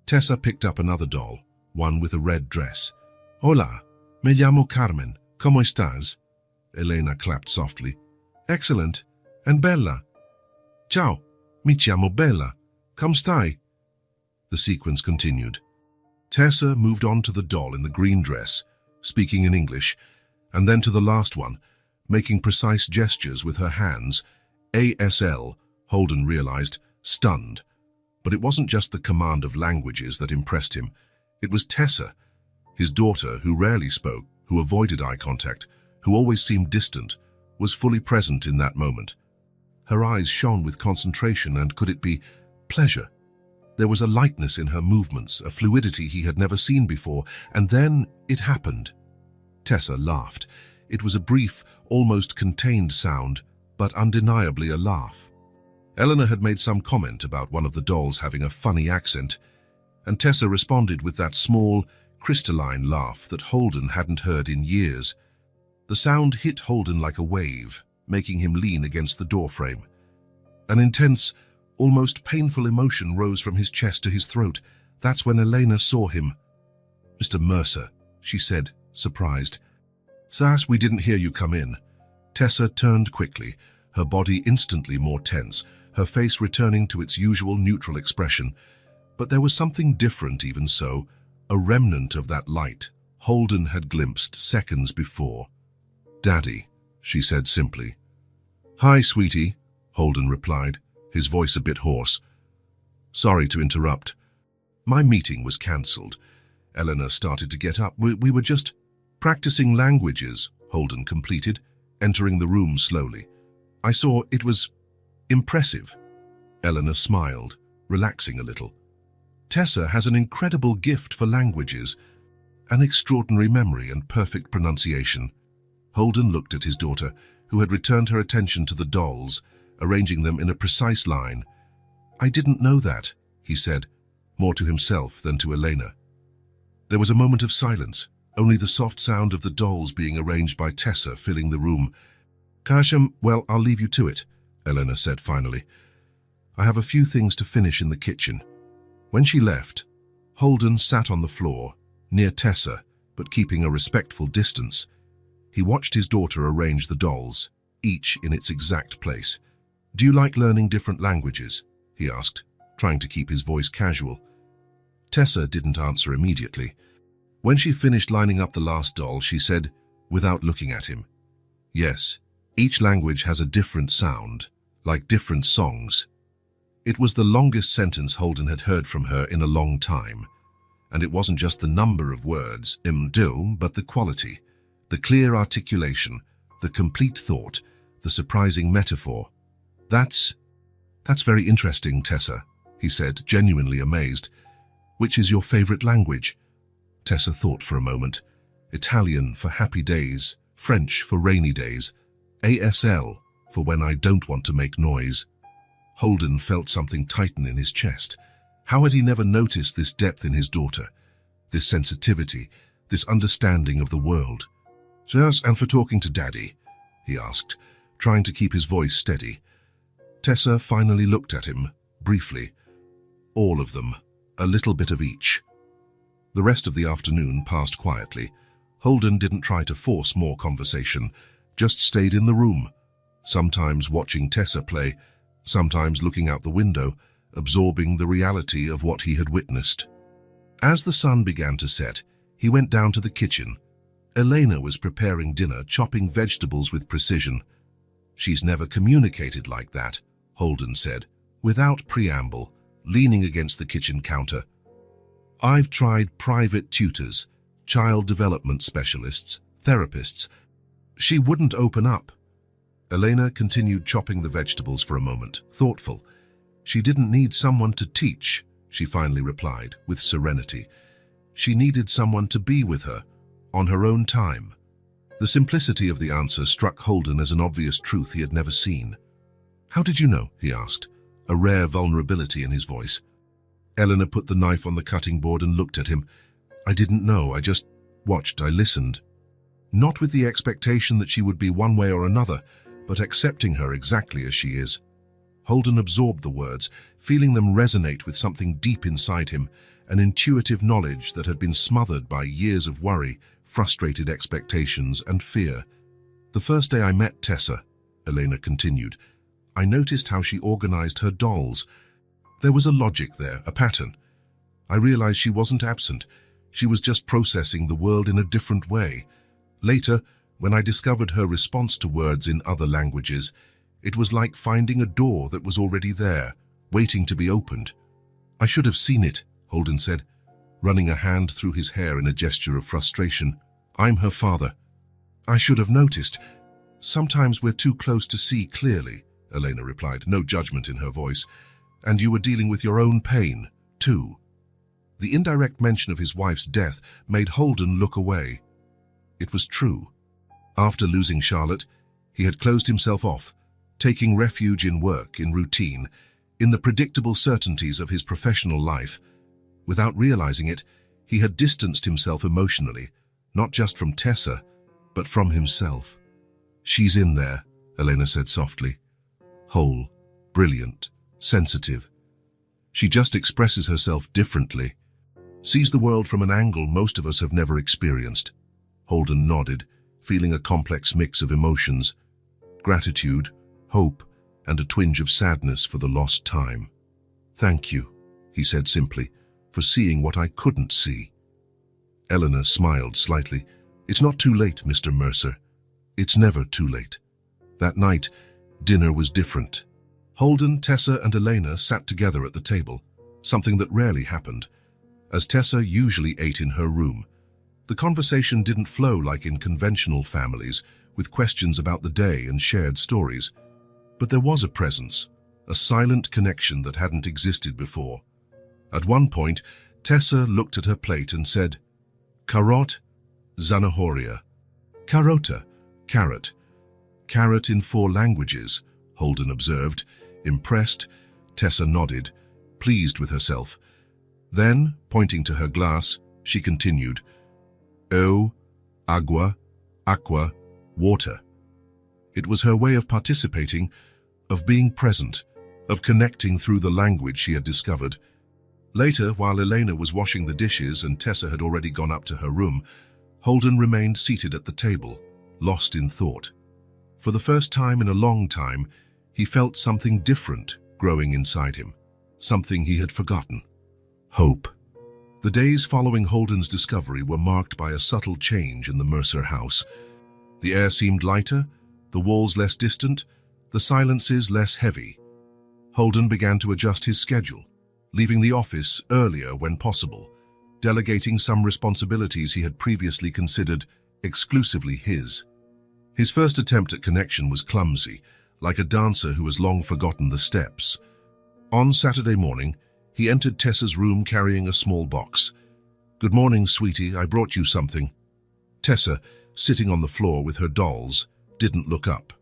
Tessa picked up another doll, one with a red dress. "Hola, me llamo Carmen. ¿Cómo estás?" Elena clapped softly. "Excellent. And Bella?" "Ciao, mi chiamo Bella. Come stai?" The sequence continued. Tessa moved on to the doll in the green dress, speaking in English, and then to the last one, making precise gestures with her hands. ASL, Holden realized, stunned. But it wasn't just the command of languages that impressed him. It was Tessa, his daughter, who rarely spoke, who avoided eye contact, who always seemed distant, was fully present in that moment. Her eyes shone with concentration, and could it be pleasure? There was a lightness in her movements, a fluidity he had never seen before, and then it happened. Tessa laughed. It was a brief, almost contained sound, but undeniably a laugh. Eleanor had made some comment about one of the dolls having a funny accent, and Tessa responded with that small, crystalline laugh that Holden hadn't heard in years. The sound hit Holden like a wave, making him lean against the doorframe. An intense, almost painful emotion rose from his chest to his throat. That's when Elena saw him. "Mr. Mercer," she said, surprised. "Sass, we didn't hear you come in." Tessa turned quickly, her body instantly more tense, her face returning to its usual neutral expression. But there was something different even so, a remnant of that light Holden had glimpsed seconds before. "Daddy," she said simply. "Hi, sweetie," Holden replied, his voice a bit hoarse. "Sorry to interrupt. My meeting was cancelled." Eleanor started to get up. We were just practicing languages," Holden completed, entering the room slowly. "I saw it was impressive." Eleanor smiled, relaxing a little. "Tessa has an incredible gift for languages, an extraordinary memory and perfect pronunciation." Holden looked at his daughter, who had returned her attention to the dolls, arranging them in a precise line. "I didn't know that," he said, more to himself than to Elena. There was a moment of silence, only the soft sound of the dolls being arranged by Tessa filling the room. "Kasham, well, I'll leave you to it," Elena said finally. "I have a few things to finish in the kitchen." When she left, Holden sat on the floor, near Tessa, but keeping a respectful distance. He watched his daughter arrange the dolls, each in its exact place. "Do you like learning different languages?" he asked, trying to keep his voice casual. Tessa didn't answer immediately. When she finished lining up the last doll, she said, without looking at him, "Yes, each language has a different sound, like different songs." It was the longest sentence Holden had heard from her in a long time. And it wasn't just the number of words, but the quality, the clear articulation, the complete thought, the surprising metaphor. That's very interesting, Tessa," he said, genuinely amazed. "Which is your favorite language?" Tessa thought for a moment. "Italian for happy days, French for rainy days, ASL for when I don't want to make noise." Holden felt something tighten in his chest. How had he never noticed this depth in his daughter, this sensitivity, this understanding of the world? "Yes, and for talking to Daddy?" he asked, trying to keep his voice steady. Tessa finally looked at him, briefly. "All of them, a little bit of each." The rest of the afternoon passed quietly. Holden didn't try to force more conversation, just stayed in the room, sometimes watching Tessa play, sometimes looking out the window, absorbing the reality of what he had witnessed. As the sun began to set, he went down to the kitchen. Elena was preparing dinner, chopping vegetables with precision. "She's never communicated like that," Holden said, without preamble, leaning against the kitchen counter. "I've tried private tutors, child development specialists, therapists. She wouldn't open up." Elena continued chopping the vegetables for a moment, thoughtful. "She didn't need someone to teach," she finally replied, with serenity. "She needed someone to be with her, on her own time." The simplicity of the answer struck Holden as an obvious truth he had never seen. "How did you know?" he asked, a rare vulnerability in his voice. Eleanor put the knife on the cutting board and looked at him. "I didn't know, I just watched, I listened." Not with the expectation that she would be one way or another, but accepting her exactly as she is. Holden absorbed the words, feeling them resonate with something deep inside him, an intuitive knowledge that had been smothered by years of worry, frustrated expectations, and fear. "The first day I met Tessa," Elena continued, "I noticed how she organized her dolls. There was a logic there, a pattern. I realized she wasn't absent. She was just processing the world in a different way. Later, when I discovered her response to words in other languages, it was like finding a door that was already there, waiting to be opened." "I should have seen it," Holden said, running a hand through his hair in a gesture of frustration. "I'm her father. I should have noticed." "Sometimes we're too close to see clearly," Elena replied, no judgment in her voice. "And you were dealing with your own pain, too." The indirect mention of his wife's death made Holden look away. It was true. After losing Charlotte, he had closed himself off, taking refuge in work, in routine, in the predictable certainties of his professional life. Without realizing it, he had distanced himself emotionally, not just from Tessa, but from himself. "She's in there," Elena said softly. "Whole, brilliant, sensitive. She just expresses herself differently. Sees the world from an angle most of us have never experienced." Holden nodded, feeling a complex mix of emotions: gratitude, hope, and a twinge of sadness for the lost time. "Thank you," he said simply, "for seeing what I couldn't see." Eleanor smiled slightly. "It's not too late, Mr. Mercer. It's never too late." That night, dinner was different. Holden, Tessa, and Elena sat together at the table, something that rarely happened, as Tessa usually ate in her room. The conversation didn't flow like in conventional families, with questions about the day and shared stories. But there was a presence, a silent connection that hadn't existed before. At one point, Tessa looked at her plate and said, "Carrot, zanahoria." "Carota, carrot." "Carrot in 4 languages," Holden observed. Impressed, Tessa nodded, pleased with herself. Then, pointing to her glass, she continued, "O, agua, aqua, water." It was her way of participating, of being present, of connecting through the language she had discovered. Later, while Elena was washing the dishes and Tessa had already gone up to her room, Holden remained seated at the table, lost in thought. For the first time in a long time, he felt something different growing inside him, something he had forgotten: hope. The days following Holden's discovery were marked by a subtle change in the Mercer house. The air seemed lighter, the walls less distant, the silences less heavy. Holden began to adjust his schedule, leaving the office earlier when possible, delegating some responsibilities he had previously considered exclusively his. His first attempt at connection was clumsy, like a dancer who has long forgotten the steps. On Saturday morning, he entered Tessa's room carrying a small box. "Good morning, sweetie, I brought you something." Tessa, sitting on the floor with her dolls, didn't look up.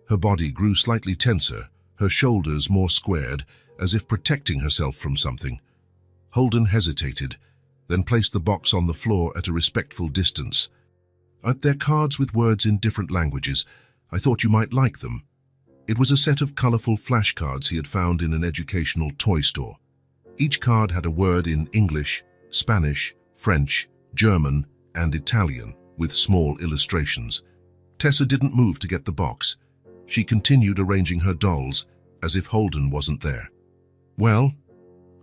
Her body grew slightly tenser, her shoulders more squared, as if protecting herself from something. Holden hesitated, then placed the box on the floor at a respectful distance. "They're cards with words in different languages. I thought you might like them." It was a set of colorful flashcards he had found in an educational toy store. Each card had a word in English, Spanish, French, German, and Italian, with small illustrations. Tessa didn't move to get the box. She continued arranging her dolls, as if Holden wasn't there. "Well,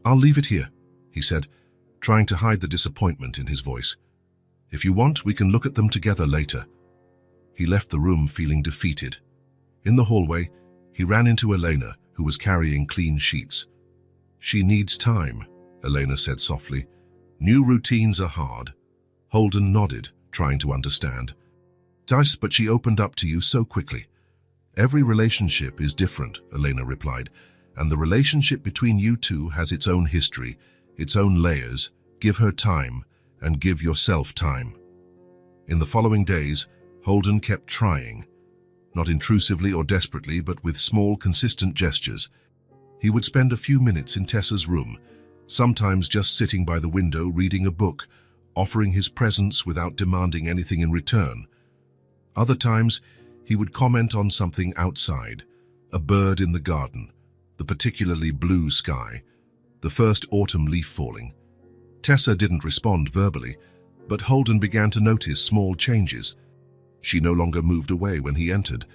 I'll leave it here," he said, trying to hide the disappointment in his voice. "If you want, we can look at them together later." He left the room feeling defeated. In the hallway, he ran into Elena, who was carrying clean sheets. "She needs time," Elena said softly. "New routines are hard." Holden nodded, trying to understand. "But she opened up to you so quickly." "Every relationship is different," Elena replied, "and the relationship between you two has its own history, its own layers. Give her time, and give yourself time." In the following days, Holden kept trying, not intrusively or desperately, but with small, consistent gestures. He would spend a few minutes in Tessa's room, sometimes just sitting by the window reading a book, offering his presence without demanding anything in return. Other times, he would comment on something outside, a bird in the garden, the particularly blue sky, the first autumn leaf falling. Tessa didn't respond verbally, but Holden began to notice small changes. She no longer moved away when he entered.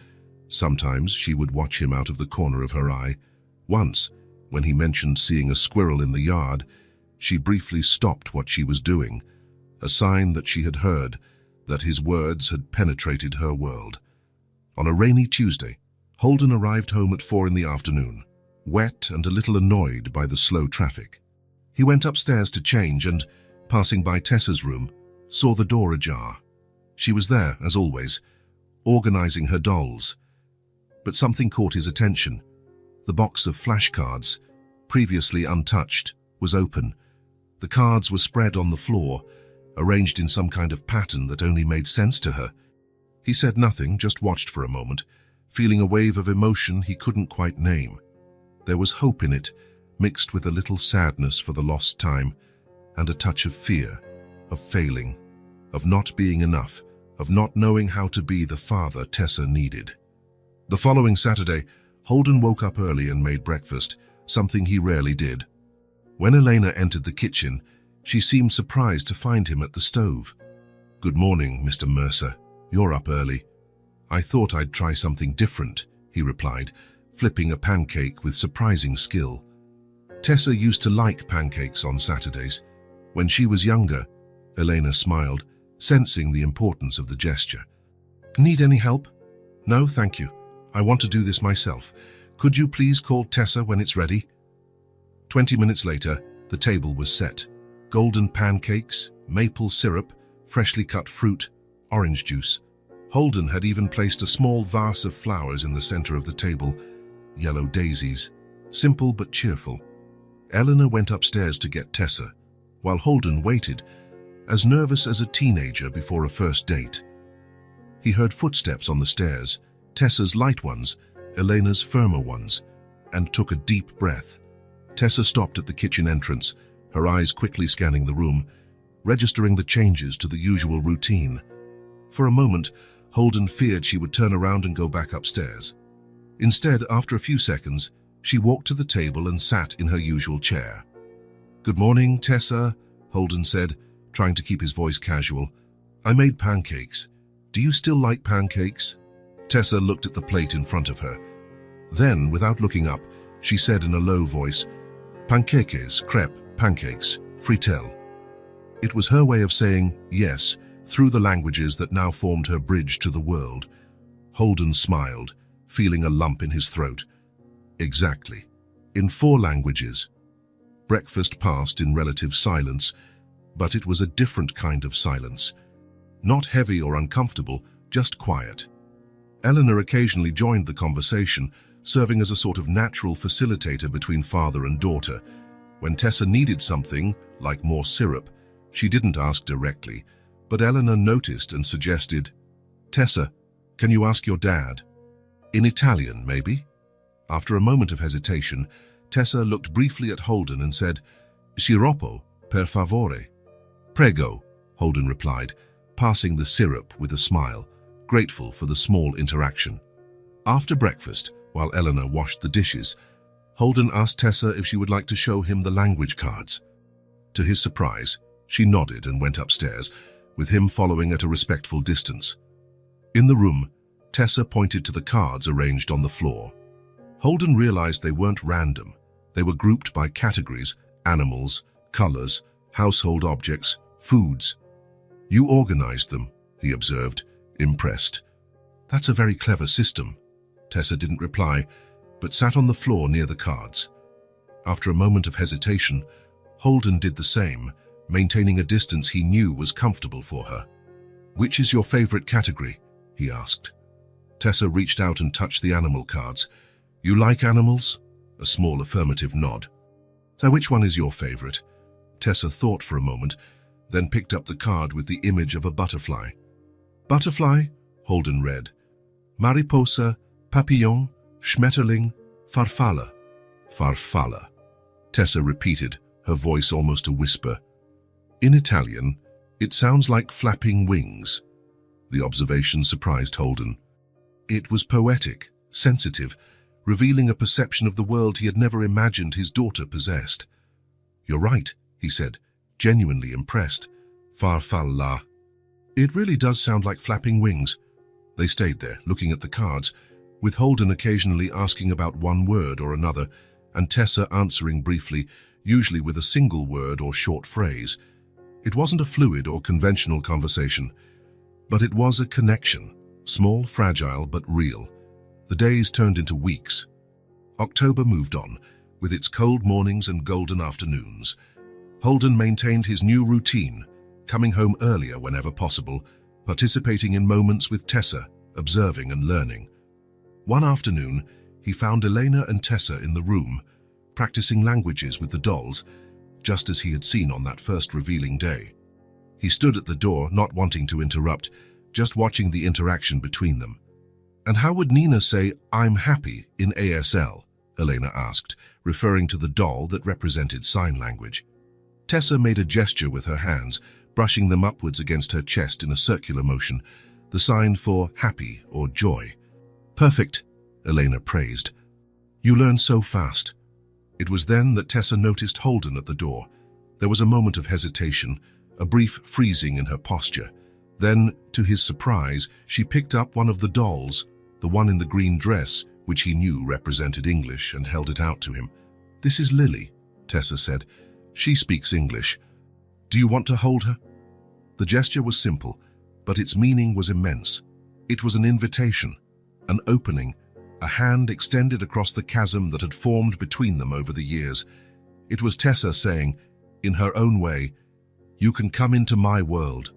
Sometimes she would watch him out of the corner of her eye. Once, when he mentioned seeing a squirrel in the yard, she briefly stopped what she was doing, a sign that she had heard, that his words had penetrated her world. On a rainy Tuesday, Holden arrived home at 4 in the afternoon, wet and a little annoyed by the slow traffic. He went upstairs to change and, passing by Tessa's room, saw the door ajar. She was there, as always, organizing her dolls. But something caught his attention. The box of flashcards, previously untouched, was open. The cards were spread on the floor, arranged in some kind of pattern that only made sense to her. He said nothing, just watched for a moment, feeling a wave of emotion he couldn't quite name. There was hope in it, mixed with a little sadness for the lost time, and a touch of fear, of failing, of not being enough, of not knowing how to be the father Tessa needed. The following Saturday, Holden woke up early and made breakfast, something he rarely did. When Elena entered the kitchen, she seemed surprised to find him at the stove. "Good morning, Mr. Mercer. You're up early." "I thought I'd try something different," he replied, flipping a pancake with surprising skill. Tessa used to like pancakes on Saturdays. When she was younger, Elena smiled, sensing the importance of the gesture. "Need any help?" "No, thank you. I want to do this myself. Could you please call Tessa when it's ready?" 20 minutes later, the table was set. Golden pancakes, maple syrup, freshly cut fruit, orange juice. Holden had even placed a small vase of flowers in the center of the table, yellow daisies, simple but cheerful. Eleanor went upstairs to get Tessa, while Holden waited, as nervous as a teenager before a first date. He heard footsteps on the stairs, Tessa's light ones, Elena's firmer ones, and took a deep breath. Tessa stopped at the kitchen entrance, her eyes quickly scanning the room, registering the changes to the usual routine. For a moment, Holden feared she would turn around and go back upstairs. Instead, after a few seconds, she walked to the table and sat in her usual chair. "Good morning, Tessa," Holden said, trying to keep his voice casual. "I made pancakes. Do you still like pancakes?" Tessa looked at the plate in front of her. Then, without looking up, she said in a low voice, "Panqueques, crepe, pancakes, fritel." It was her way of saying yes, through the languages that now formed her bridge to the world. Holden smiled, feeling a lump in his throat. Exactly. In 4 languages. Breakfast passed in relative silence, but it was a different kind of silence. Not heavy or uncomfortable, just quiet. Eleanor occasionally joined the conversation, serving as a sort of natural facilitator between father and daughter. When Tessa needed something, like more syrup, she didn't ask directly, but Eleanor noticed and suggested, "Tessa, can you ask your dad?" In Italian, maybe? After a moment of hesitation, Tessa looked briefly at Holden and said, "Sciroppo, per favore." "Prego," Holden replied, passing the syrup with a smile, grateful for the small interaction. After breakfast, while Eleanor washed the dishes, Holden asked Tessa if she would like to show him the language cards. To his surprise, she nodded and went upstairs, with him following at a respectful distance. In the room, Tessa pointed to the cards arranged on the floor. Holden realized they weren't random. They were grouped by categories: animals, colors, household objects, foods. "You organized them," he observed, impressed. "That's a very clever system." Tessa didn't reply, but sat on the floor near the cards. After a moment of hesitation, Holden did the same, maintaining a distance he knew was comfortable for her. "Which is your favorite category?" he asked. Tessa reached out and touched the animal cards. "You like animals?" A small affirmative nod. "So which one is your favorite?" Tessa thought for a moment, then picked up the card with the image of a butterfly. "Butterfly?" Holden read. "Mariposa, papillon, Schmetterling, farfalla." "Farfalla," Tessa repeated, her voice almost a whisper. "In Italian, it sounds like flapping wings." The observation surprised Holden. It was poetic, sensitive, revealing a perception of the world he had never imagined his daughter possessed. "You're right," he said, genuinely impressed. "Farfalla. It really does sound like flapping wings." They stayed there, looking at the cards, with Holden occasionally asking about one word or another, and Tessa answering briefly, usually with a single word or short phrase. It wasn't a fluid or conventional conversation, but it was a connection, small, fragile, but real. The days turned into weeks. October moved on, with its cold mornings and golden afternoons. Holden maintained his new routine, coming home earlier whenever possible, participating in moments with Tessa, observing and learning. One afternoon, he found Elena and Tessa in the room, practicing languages with the dolls, just as he had seen on that first revealing day. He stood at the door, not wanting to interrupt, just watching the interaction between them. And how would Nina say, "I'm happy" in ASL? Elena asked, referring to the doll that represented sign language. Tessa made a gesture with her hands, brushing them upwards against her chest in a circular motion, the sign for happy or joy. "Perfect," Elena praised. "You learn so fast." It was then that Tessa noticed Holden at the door. There was a moment of hesitation, a brief freezing in her posture. Then, to his surprise, she picked up one of the dolls, the one in the green dress, which he knew represented English, and held it out to him. "This is Lily," Tessa said. "She speaks English. Do you want to hold her?" The gesture was simple, but its meaning was immense. It was an invitation, an opening, a hand extended across the chasm that had formed between them over the years. It was Tessa saying, in her own way, "You can come into my world."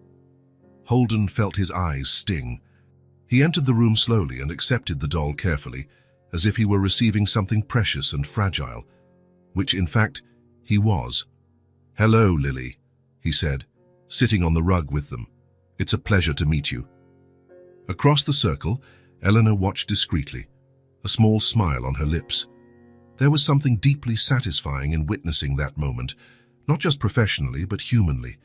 Holden felt his eyes sting. He entered the room slowly and accepted the doll carefully, as if he were receiving something precious and fragile, which in fact he was. "Hello, Lily," he said, sitting on the rug with them. "It's a pleasure to meet you." Across the circle, Eleanor watched discreetly, a small smile on her lips. There was something deeply satisfying in witnessing that moment, not just professionally but humanly,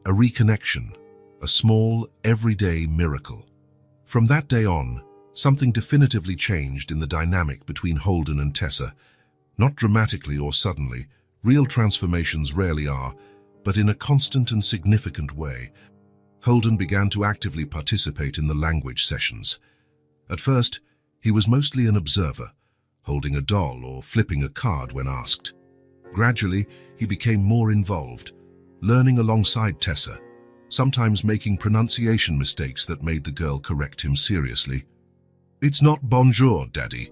a reconnection, a small, everyday miracle. From that day on, something definitively changed in the dynamic between Holden and Tessa. Not dramatically or suddenly, real transformations rarely are, but in a constant and significant way. Holden began to actively participate in the language sessions. At first, he was mostly an observer, holding a doll or flipping a card when asked. Gradually, he became more involved, learning alongside Tessa, sometimes making pronunciation mistakes that made the girl correct him seriously. "It's not bonjour, Daddy.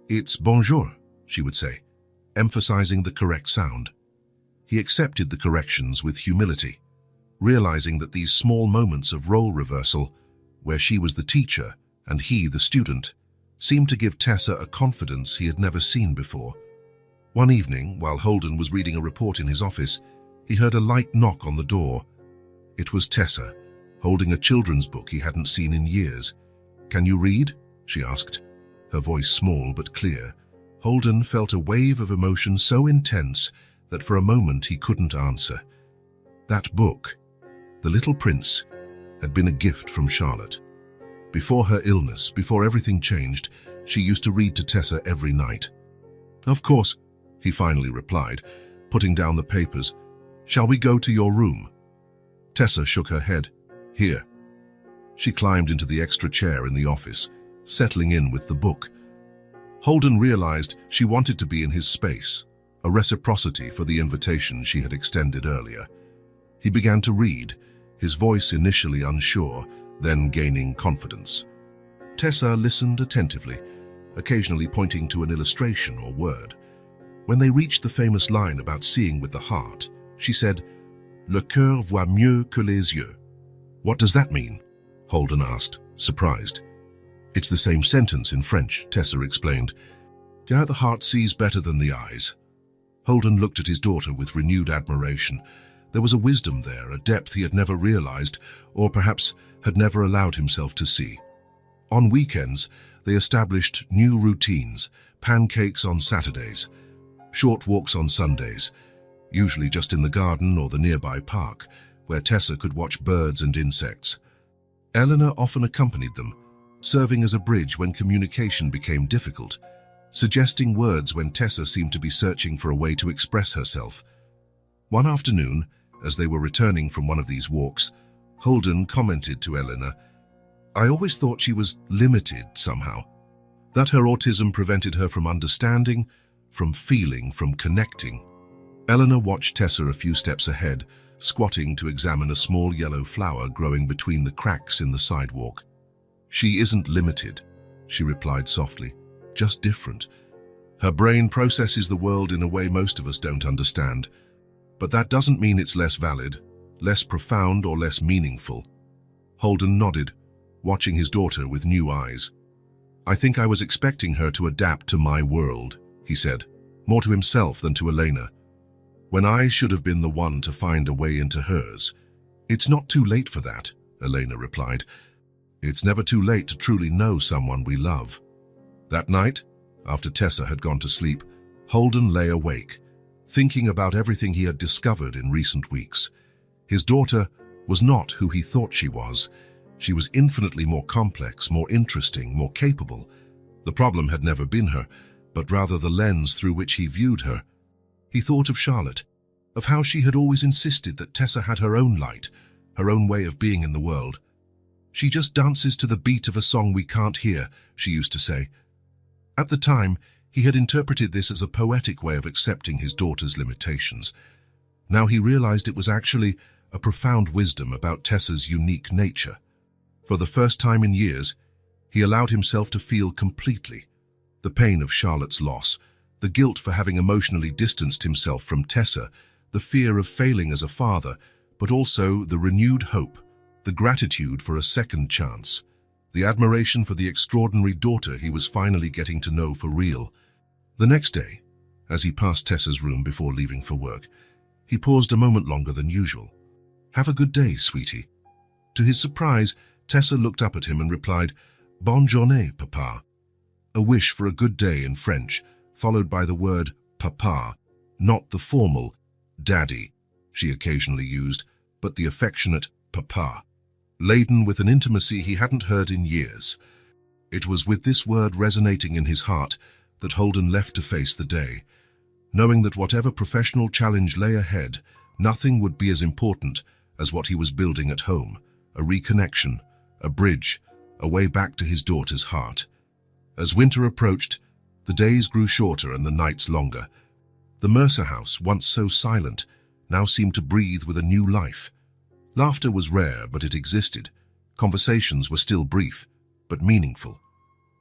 It's bonjour," she would say, emphasizing the correct sound. He accepted the corrections with humility, realizing that these small moments of role reversal, where she was the teacher and he the student, seemed to give Tessa a confidence he had never seen before. One evening, while Holden was reading a report in his office, he heard a light knock on the door. It was Tessa, holding a children's book he hadn't seen in years. "Can you read?" she asked, her voice small but clear. Holden felt a wave of emotion so intense that for a moment he couldn't answer. That book, The Little Prince, had been a gift from Charlotte. Before her illness, before everything changed, she used to read to Tessa every night. "Of course," he finally replied, putting down the papers. "Shall we go to your room?" Tessa shook her head. "Here." She climbed into the extra chair in the office, settling in with the book. Holden realized she wanted to be in his space, a reciprocity for the invitation she had extended earlier. He began to read, his voice initially unsure, then gaining confidence. Tessa listened attentively, occasionally pointing to an illustration or word. When they reached the famous line about seeing with the heart, she said, "Le cœur voit mieux que les yeux." "What does that mean?" Holden asked, surprised. "It's the same sentence in French," Tessa explained. "Yeah, the heart sees better than the eyes." Holden looked at his daughter with renewed admiration. There was a wisdom there, a depth he had never realized, or perhaps had never allowed himself to see. On weekends, they established new routines, pancakes on Saturdays, short walks on Sundays, usually just in the garden or the nearby park, where Tessa could watch birds and insects. Eleanor often accompanied them, serving as a bridge when communication became difficult, suggesting words when Tessa seemed to be searching for a way to express herself. One afternoon, as they were returning from one of these walks, Holden commented to Eleanor, "I always thought she was limited somehow, that her autism prevented her from understanding, from feeling, from connecting." Eleanor watched Tessa a few steps ahead, squatting to examine a small yellow flower growing between the cracks in the sidewalk. "She isn't limited," she replied softly, "just different. Her brain processes the world in a way most of us don't understand. But that doesn't mean it's less valid, less profound, or less meaningful." Holden nodded, watching his daughter with new eyes. "I think I was expecting her to adapt to my world," he said, more to himself than to Elena, "when I should have been the one to find a way into hers." "It's not too late for that," Elena replied. It's never too late to truly know someone we love. That night, after Tessa had gone to sleep, Holden lay awake, thinking about everything he had discovered in recent weeks. His daughter was not who he thought she was. She was infinitely more complex, more interesting, more capable. The problem had never been her, but rather the lens through which he viewed her. He thought of Charlotte, of how she had always insisted that Tessa had her own light, her own way of being in the world. "She just dances to the beat of a song we can't hear," she used to say. At the time, he had interpreted this as a poetic way of accepting his daughter's limitations. Now he realized it was actually a profound wisdom about Tessa's unique nature. For the first time in years, he allowed himself to feel completely the pain of Charlotte's loss, the guilt for having emotionally distanced himself from Tessa, the fear of failing as a father, but also the renewed hope, the gratitude for a second chance, the admiration for the extraordinary daughter he was finally getting to know for real. The next day, as he passed Tessa's room before leaving for work, he paused a moment longer than usual. "Have a good day, sweetie." To his surprise, Tessa looked up at him and replied, "Bonne journée, papa." A wish for a good day in French, followed by the word papa, not the formal daddy she occasionally used, but the affectionate papa, laden with an intimacy he hadn't heard in years. It was with this word resonating in his heart that Holden left to face the day, knowing that whatever professional challenge lay ahead, nothing would be as important as what he was building at home, a reconnection, a bridge, a way back to his daughter's heart. As winter approached, the days grew shorter and the nights longer. The Mercer house, once so silent, now seemed to breathe with a new life. Laughter was rare, but it existed. Conversations were still brief, but meaningful.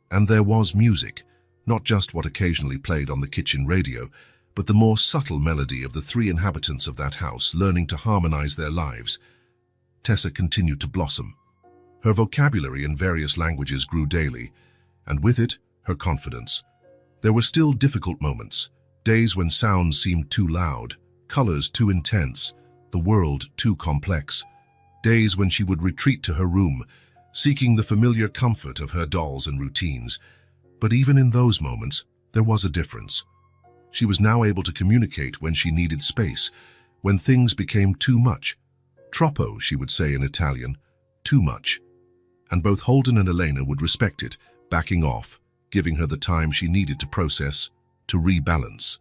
And there was music, not just what occasionally played on the kitchen radio, but the more subtle melody of the three inhabitants of that house learning to harmonize their lives. Tessa continued to blossom. Her vocabulary in various languages grew daily, and with it, her confidence. There were still difficult moments, days when sounds seemed too loud, colors too intense, the world too complex. Days when she would retreat to her room, seeking the familiar comfort of her dolls and routines. But even in those moments, there was a difference. She was now able to communicate when she needed space, when things became too much. Troppo, she would say in Italian, too much. And both Holden and Elena would respect it, backing off, giving her the time she needed to process, to rebalance.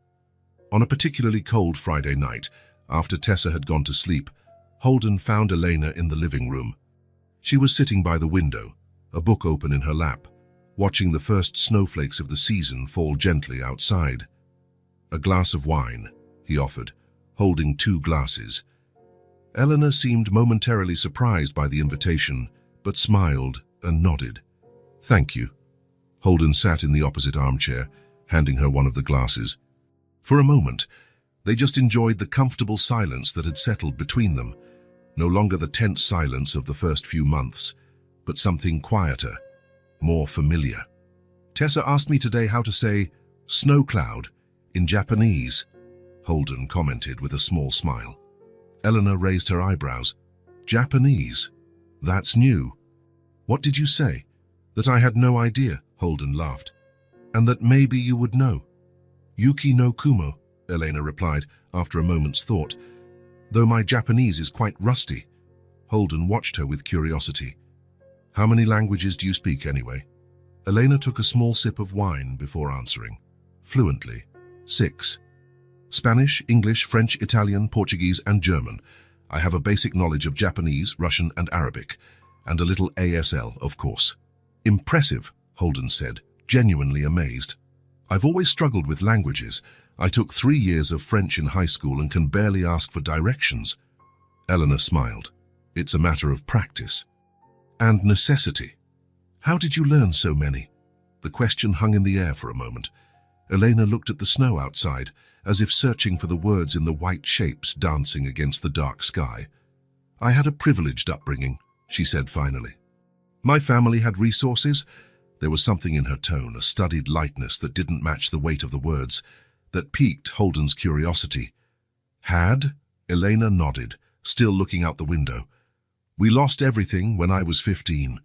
On a particularly cold Friday night, after Tessa had gone to sleep, Holden found Elena in the living room. She was sitting by the window, a book open in her lap, watching the first snowflakes of the season fall gently outside. "A glass of wine," he offered, holding 2 glasses. Eleanor seemed momentarily surprised by the invitation, but smiled and nodded. "Thank you." Holden sat in the opposite armchair, handing her one of the glasses. For a moment, they just enjoyed the comfortable silence that had settled between them, no longer the tense silence of the first few months, but something quieter, more familiar. "Tessa asked me today how to say snow cloud in Japanese," Holden commented with a small smile. Eleanor raised her eyebrows. "Japanese? That's new. What did you say?" "That I had no idea," Holden laughed. "And that maybe you would know." "Yuki no Kumo," Elena replied after a moment's thought. "Though my Japanese is quite rusty." Holden watched her with curiosity. "How many languages do you speak anyway?" Elena took a small sip of wine before answering. Fluently. 6. "Spanish, English, French, Italian, Portuguese, and German. I have a basic knowledge of Japanese, Russian, and Arabic, and a little ASL, of course." "Impressive," Holden said, genuinely amazed. "I've always struggled with languages. I took 3 years of French in high school and can barely ask for directions." Eleanor smiled. "It's a matter of practice. And necessity. How did you learn so many?" The question hung in the air for a moment. Elena looked at the snow outside, as if searching for the words in the white shapes dancing against the dark sky. "I had a privileged upbringing," she said finally. "My family had resources." There was something in her tone, a studied lightness that didn't match the weight of the words, that piqued Holden's curiosity. "Had?" Elena nodded, still looking out the window. "We lost everything when I was 15.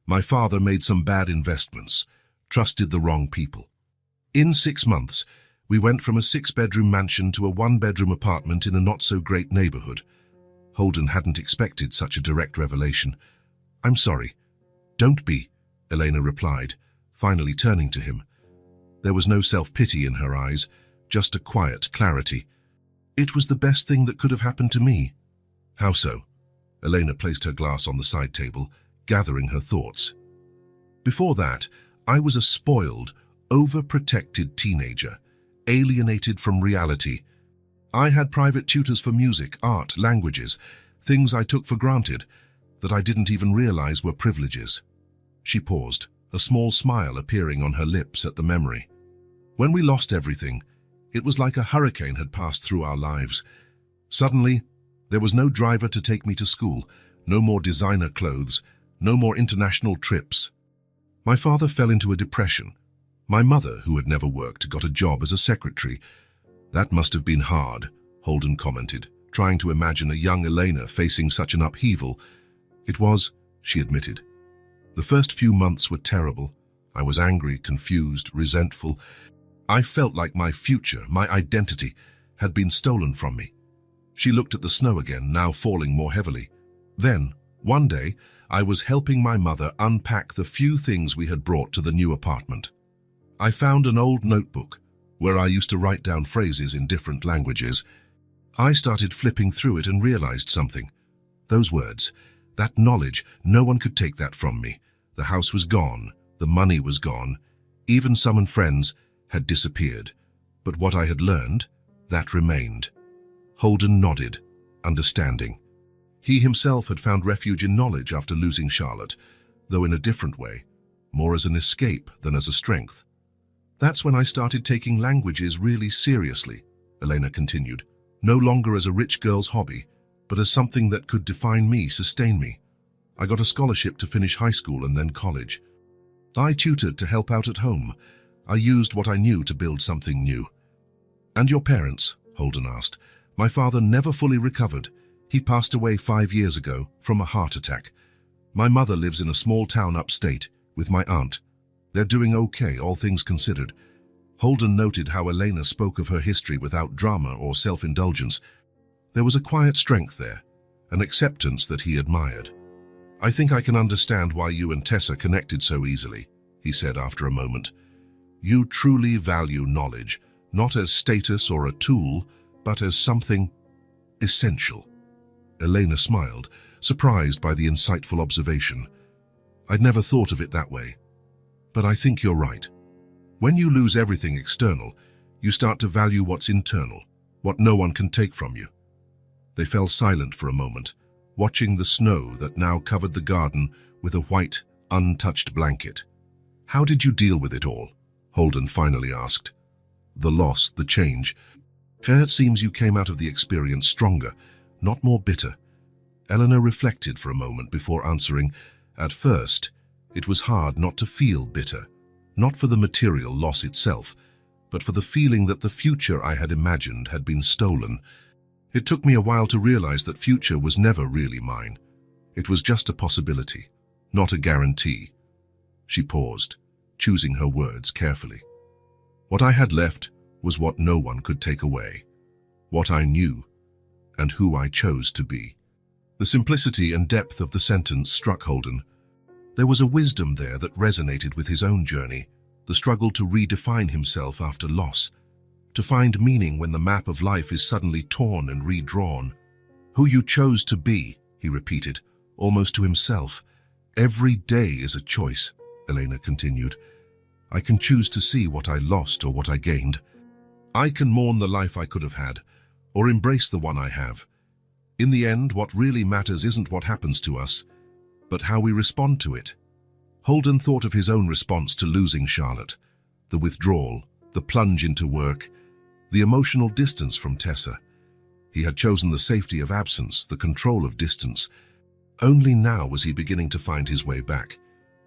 My father made some bad investments, trusted the wrong people. In 6 months, we went from a 6-bedroom mansion to a 1-bedroom apartment in a not-so-great neighborhood. Holden hadn't expected such a direct revelation. "I'm sorry." "Don't be," Elena replied, finally turning to him. There was no self-pity in her eyes, just a quiet clarity. "It was the best thing that could have happened to me." "How so?" Elena placed her glass on the side table, gathering her thoughts. "Before that, I was a spoiled, overprotected teenager, alienated from reality. I had private tutors for music, art, languages, things I took for granted that I didn't even realize were privileges." She paused, a small smile appearing on her lips at the memory. "When we lost everything, it was like a hurricane had passed through our lives. Suddenly, there was no driver to take me to school, no more designer clothes, no more international trips. My father fell into a depression. My mother, who had never worked, got a job as a secretary. That must have been hard," Holden commented, trying to imagine a young Elena facing such an upheaval. "It was," she admitted. "The first few months were terrible. I was angry, confused, resentful. I felt like my future, my identity, had been stolen from me." She looked at the snow again, now falling more heavily. "Then, one day, I was helping my mother unpack the few things we had brought to the new apartment. I found an old notebook where I used to write down phrases in different languages. I started flipping through it and realized something. Those words, that knowledge, no one could take that from me. The house was gone, the money was gone, even some friends had disappeared. But what I had learned, that remained." Holden nodded, understanding. He himself had found refuge in knowledge after losing Charlotte, though in a different way, more as an escape than as a strength. "That's when I started taking languages really seriously," Elena continued, "no longer as a rich girl's hobby, but as something that could define me, sustain me. I got a scholarship to finish high school and then college. I tutored to help out at home. I used what I knew to build something new." "And your parents?" Holden asked. "My father never fully recovered. He passed away 5 years ago from a heart attack. My mother lives in a small town upstate with my aunt. They're doing okay, all things considered." Holden noted how Elena spoke of her history without drama or self-indulgence. There was a quiet strength there, an acceptance that he admired. "I think I can understand why you and Tessa connected so easily," he said after a moment. "You truly value knowledge, not as status or a tool, but as something essential." Elena smiled, surprised by the insightful observation. "I'd never thought of it that way. But I think you're right. When you lose everything external, you start to value what's internal, what no one can take from you." They fell silent for a moment, watching the snow that now covered the garden with a white, untouched blanket. "How did you deal with it all?" Holden finally asked. "The loss, the change. It seems you came out of the experience stronger, not more bitter." Eleanor reflected for a moment before answering. "At first, it was hard not to feel bitter, not for the material loss itself, but for the feeling that the future I had imagined had been stolen. It took me a while to realize that future was never really mine. It was just a possibility, not a guarantee." She paused, choosing her words carefully. "What I had left was what no one could take away, what I knew, and who I chose to be." The simplicity and depth of the sentence struck Holden. There was a wisdom there that resonated with his own journey, the struggle to redefine himself after loss, to find meaning when the map of life is suddenly torn and redrawn. "Who you chose to be," he repeated, almost to himself. "Every day is a choice," Elena continued. "I can choose to see what I lost or what I gained. I can mourn the life I could have had, or embrace the one I have. In the end, what really matters isn't what happens to us, but how we respond to it." Holden thought of his own response to losing Charlotte, the withdrawal, the plunge into work, the emotional distance from Tessa. He had chosen the safety of absence, the control of distance. Only now was he beginning to find his way back.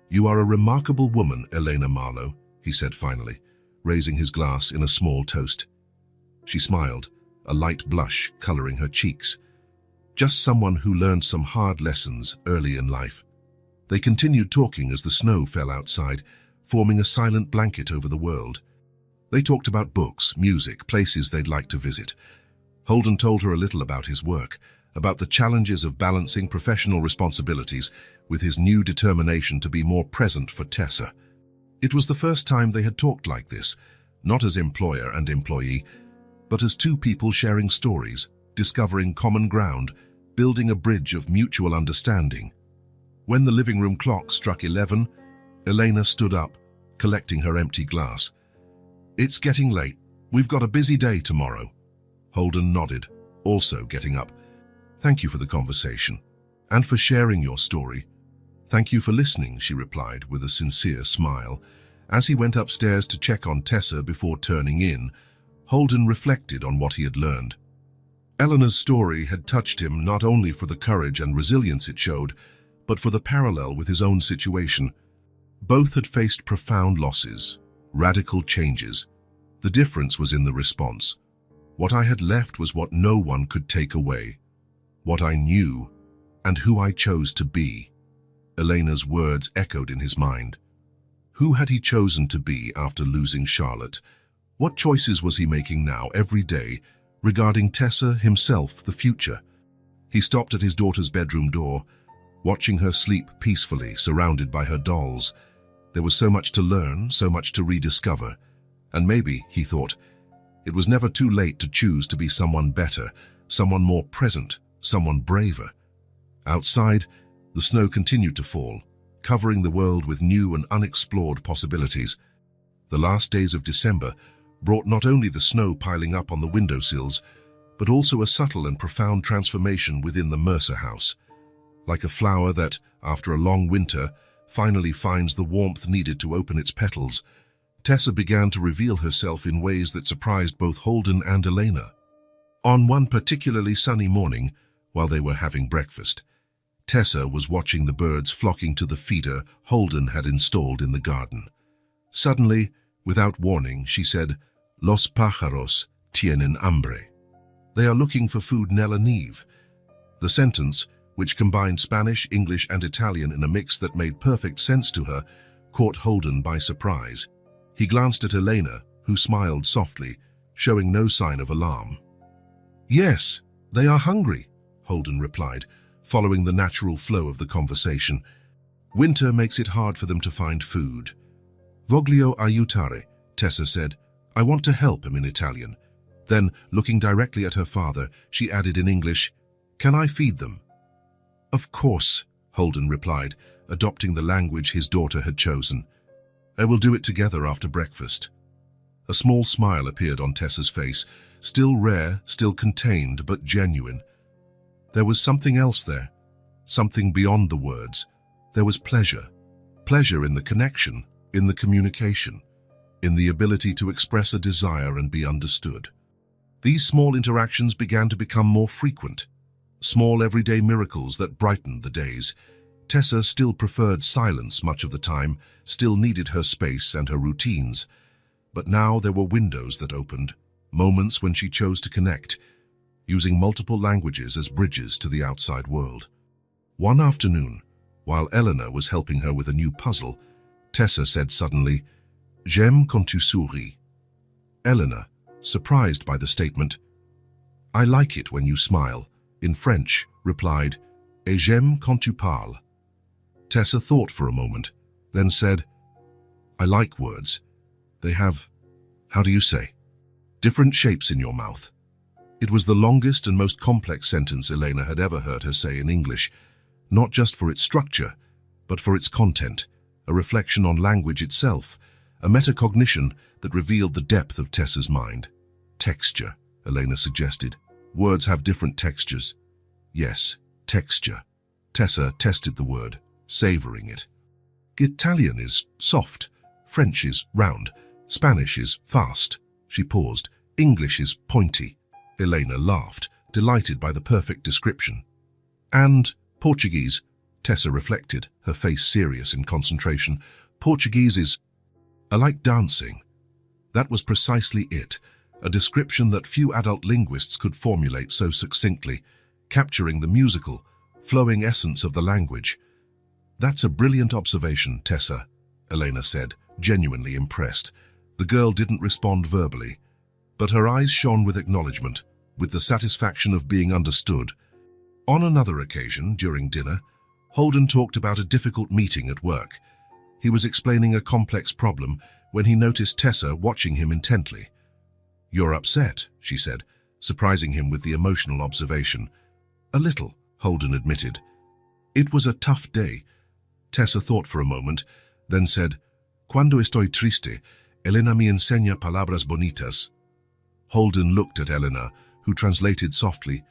"You are a remarkable woman, Elena Marlowe," he said finally, raising his glass in a small toast. She smiled, a light blush coloring her cheeks. "Just someone who learned some hard lessons early in life." They continued talking as the snow fell outside, forming a silent blanket over the world. They talked about books, music, places they'd like to visit. Holden told her a little about his work, about the challenges of balancing professional responsibilities with his new determination to be more present for Tessa. It was the first time they had talked like this, not as employer and employee, but as two people sharing stories, discovering common ground, building a bridge of mutual understanding. When the living room clock struck 11, Elena stood up, collecting her empty glass. "It's getting late. We've got a busy day tomorrow." Holden nodded, also getting up. "Thank you for the conversation, and for sharing your story." "Thank you for listening," she replied with a sincere smile. As he went upstairs to check on Tessa before turning in, Holden reflected on what he had learned. Eleanor's story had touched him not only for the courage and resilience it showed, but for the parallel with his own situation. Both had faced profound losses, radical changes. The difference was in the response. What I had left was what no one could take away. What I knew, and who I chose to be. Elena's words echoed in his mind. Who had he chosen to be after losing Charlotte? What choices was he making now, every day, regarding Tessa, himself, the future? He stopped at his daughter's bedroom door, watching her sleep peacefully, surrounded by her dolls. There was so much to learn, so much to rediscover. And maybe, he thought, it was never too late to choose to be someone better, someone more present, someone braver. Outside, the snow continued to fall, covering the world with new and unexplored possibilities. The last days of December brought not only the snow piling up on the windowsills, but also a subtle and profound transformation within the Mercer house. Like a flower that, after a long winter, finally finds the warmth needed to open its petals, Tessa began to reveal herself in ways that surprised both Holden and Elena. On one particularly sunny morning, while they were having breakfast, Tessa was watching the birds flocking to the feeder Holden had installed in the garden. Suddenly, without warning, she said, "Los pájaros tienen hambre." They are looking for food, Nella Neve. The sentence, which combined Spanish, English, and Italian in a mix that made perfect sense to her, caught Holden by surprise. He glanced at Elena, who smiled softly, showing no sign of alarm. "Yes, they are hungry," Holden replied, following the natural flow of the conversation. "Winter makes it hard for them to find food." "Voglio aiutare," Tessa said. "I want to help him," in Italian. Then, looking directly at her father, she added in English, "Can I feed them?" "Of course," Holden replied, adopting the language his daughter had chosen. "I will do it together after breakfast." A small smile appeared on Tessa's face, still rare, still contained, but genuine. There was something else there, something beyond the words. There was pleasure. Pleasure in the connection, in the communication, in the ability to express a desire and be understood. These small interactions began to become more frequent, small everyday miracles that brightened the days. Tessa still preferred silence much of the time, still needed her space and her routines. But now there were windows that opened, moments when she chose to connect, using multiple languages as bridges to the outside world. One afternoon, while Eleanor was helping her with a new puzzle, Tessa said suddenly, "J'aime quand tu souris." Eleanor, surprised by the statement, "I like it when you smile," in French, replied, "Et j'aime quand tu parles." Tessa thought for a moment, then said, "I like words. They have, how do you say, different shapes in your mouth." It was the longest and most complex sentence Elena had ever heard her say in English, not just for its structure, but for its content, a reflection on language itself, a metacognition that revealed the depth of Tessa's mind. "Texture," Elena suggested. "Words have different textures." "Yes, texture." Tessa tested the word, savoring it. "Italian is soft, French is round, Spanish is fast." She paused. "English is pointy." Elena laughed, delighted by the perfect description. "And Portuguese," Tessa reflected, her face serious in concentration. "Portuguese is, I like dancing." That was precisely it, a description that few adult linguists could formulate so succinctly, capturing the musical, flowing essence of the language. That's a brilliant observation, Tessa, Elena said, genuinely impressed. The girl didn't respond verbally, but her eyes shone with acknowledgement, with the satisfaction of being understood. On another occasion, during dinner, Holden talked about a difficult meeting at work. He was explaining a complex problem when he noticed Tessa watching him intently. "You're upset," she said, surprising him with the emotional observation. "A little," Holden admitted. "It was a tough day." Tessa thought for a moment, then said, "Cuando estoy triste, Elena me enseña palabras bonitas." Holden looked at Elena, who translated softly,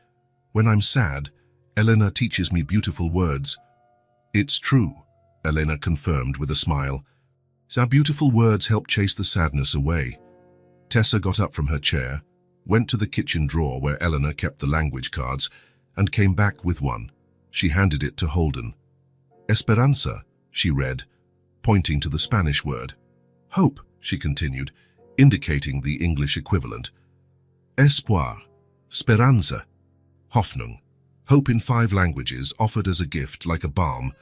"When I'm sad, Elena teaches me beautiful words." "It's true," Elena confirmed with a smile. "Our beautiful words help chase the sadness away." Tessa got up from her chair, went to the kitchen drawer where Elena kept the language cards, and came back with one. She handed it to Holden. "Esperanza," she read, pointing to the Spanish word. "Hope," she continued, indicating the English equivalent. "Espoir, speranza, Hoffnung." Hope in 5 languages, offered as a gift like a balm.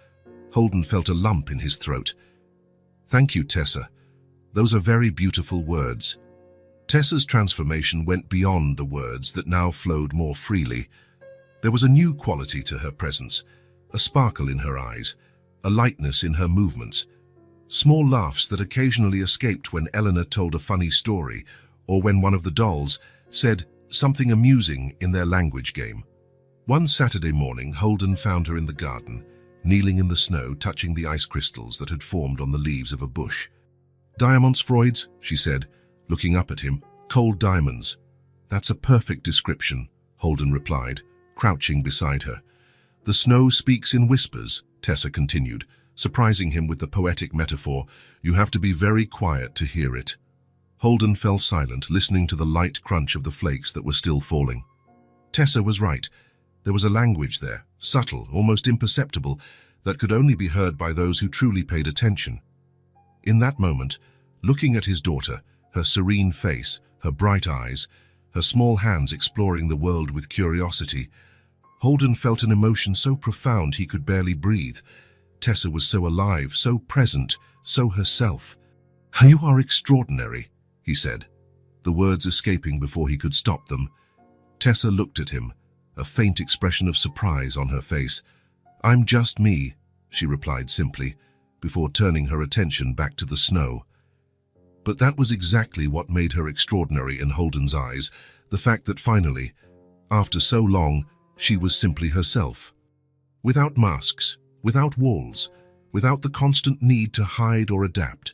Holden felt a lump in his throat. "Thank you, Tessa. Those are very beautiful words." Tessa's transformation went beyond the words that now flowed more freely. There was a new quality to her presence, a sparkle in her eyes, a lightness in her movements. Small laughs that occasionally escaped when Eleanor told a funny story or when one of the dolls said something amusing in their language game. One Saturday morning, Holden found her in the garden, kneeling in the snow, touching the ice crystals that had formed on the leaves of a bush. "Diamonds, Freud's," she said, looking up at him. "Cold diamonds." "That's a perfect description," Holden replied, crouching beside her. "The snow speaks in whispers," Tessa continued, surprising him with the poetic metaphor. "You have to be very quiet to hear it." Holden fell silent, listening to the light crunch of the flakes that were still falling. Tessa was right. There was a language there, subtle, almost imperceptible, that could only be heard by those who truly paid attention. In that moment, looking at his daughter, her serene face, her bright eyes, her small hands exploring the world with curiosity, Holden felt an emotion so profound he could barely breathe. Tessa was so alive, so present, so herself. "You are extraordinary," he said, the words escaping before he could stop them. Tessa looked at him, a faint expression of surprise on her face. "I'm just me," she replied simply, before turning her attention back to the snow. But that was exactly what made her extraordinary in Holden's eyes, the fact that finally, after so long, she was simply herself. Without masks, without walls, without the constant need to hide or adapt.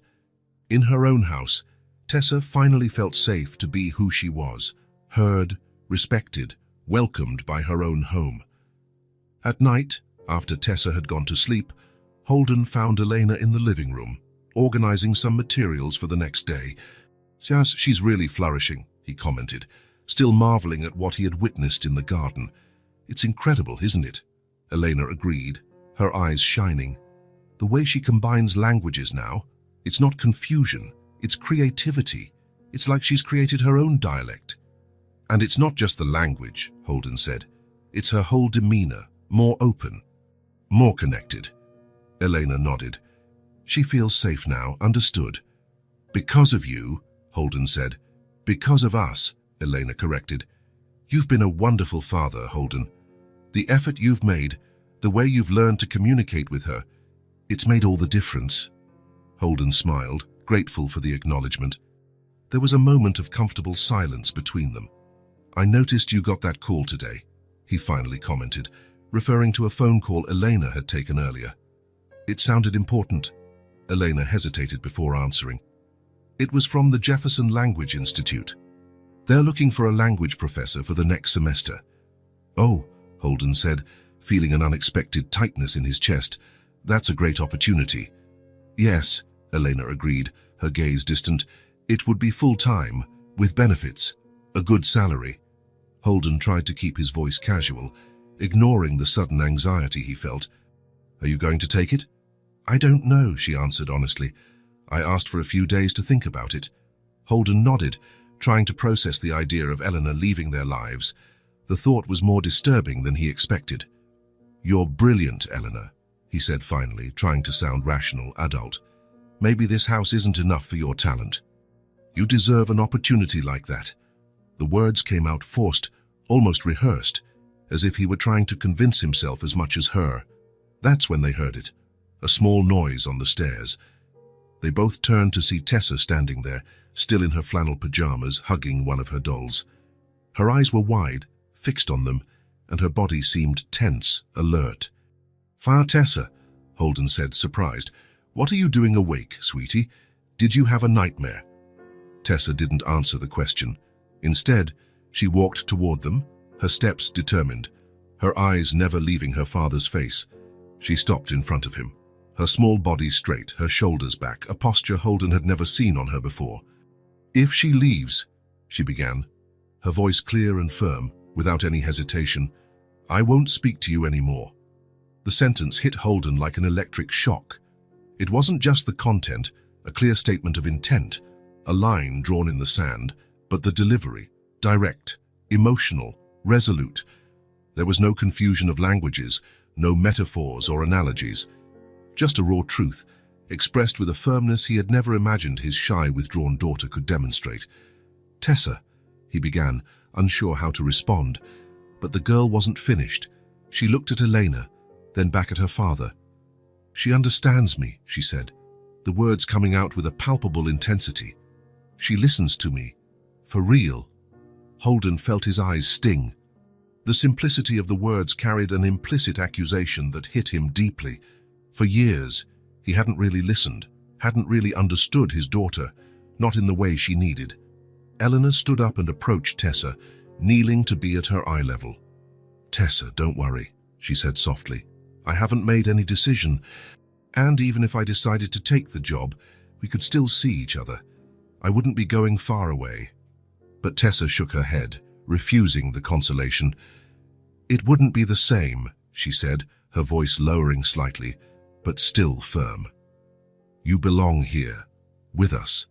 In her own house, Tessa finally felt safe to be who she was, heard, respected, welcomed by her own home. At night, after Tessa had gone to sleep, Holden found Elena in the living room, organizing some materials for the next day. "Yes, she's really flourishing," he commented, still marveling at what he had witnessed in the garden. "It's incredible, isn't it?" Elena agreed, her eyes shining. "The way she combines languages now, it's not confusion, it's creativity. It's like she's created her own dialect." "And it's not just the language," Holden said. "It's her whole demeanor, more open, more connected." Elena nodded. "She feels safe now, understood." "Because of you," Holden said. "Because of us," Elena corrected. "You've been a wonderful father, Holden. The effort you've made, the way you've learned to communicate with her, it's made all the difference." Holden smiled, grateful for the acknowledgement. There was a moment of comfortable silence between them. "I noticed you got that call today," he finally commented, referring to a phone call Elena had taken earlier. "It sounded important." Elena hesitated before answering. "It was from the Jefferson Language Institute. They're looking for a language professor for the next semester." "Oh," Holden said, feeling an unexpected tightness in his chest. "That's a great opportunity." "Yes," Elena agreed, her gaze distant. "It would be full-time, with benefits, a good salary." Holden tried to keep his voice casual, ignoring the sudden anxiety he felt. "Are you going to take it?" "I don't know," she answered honestly. "I asked for a few days to think about it." Holden nodded, trying to process the idea of Eleanor leaving their lives. The thought was more disturbing than he expected. "You're brilliant, Eleanor," he said finally, trying to sound rational, adult. Maybe this house isn't enough for your talent. You deserve an opportunity like that. The words came out forced, almost rehearsed, as if he were trying to convince himself as much as her. That's when they heard it, a small noise on the stairs. They both turned to see Tessa standing there, still in her flannel pajamas, hugging one of her dolls. Her eyes were wide, fixed on them, and her body seemed tense, alert. Tessa, Holden said, surprised. What are you doing awake, sweetie? Did you have a nightmare? Tessa didn't answer the question. Instead, she walked toward them, her steps determined, her eyes never leaving her father's face. She stopped in front of him, her small body straight, her shoulders back, a posture Holden had never seen on her before. If she leaves, she began, her voice clear and firm, without any hesitation, I won't speak to you anymore. The sentence hit Holden like an electric shock. It wasn't just the content, a clear statement of intent, a line drawn in the sand, but the delivery, direct, emotional, resolute. There was no confusion of languages, no metaphors or analogies, just a raw truth, expressed with a firmness he had never imagined his shy, withdrawn daughter could demonstrate. Tessa, he began, unsure how to respond, but the girl wasn't finished. She looked at Elena, then back at her father. She understands me, she said, the words coming out with a palpable intensity. She listens to me, for real. Holden felt his eyes sting. The simplicity of the words carried an implicit accusation that hit him deeply. For years, he hadn't really listened, hadn't really understood his daughter, not in the way she needed. Eleanor stood up and approached Tessa, kneeling to be at her eye level. Tessa, don't worry, she said softly. I haven't made any decision, and even if I decided to take the job, we could still see each other. I wouldn't be going far away. But Tessa shook her head, refusing the consolation. It wouldn't be the same, she said, her voice lowering slightly, but still firm. You belong here, with us.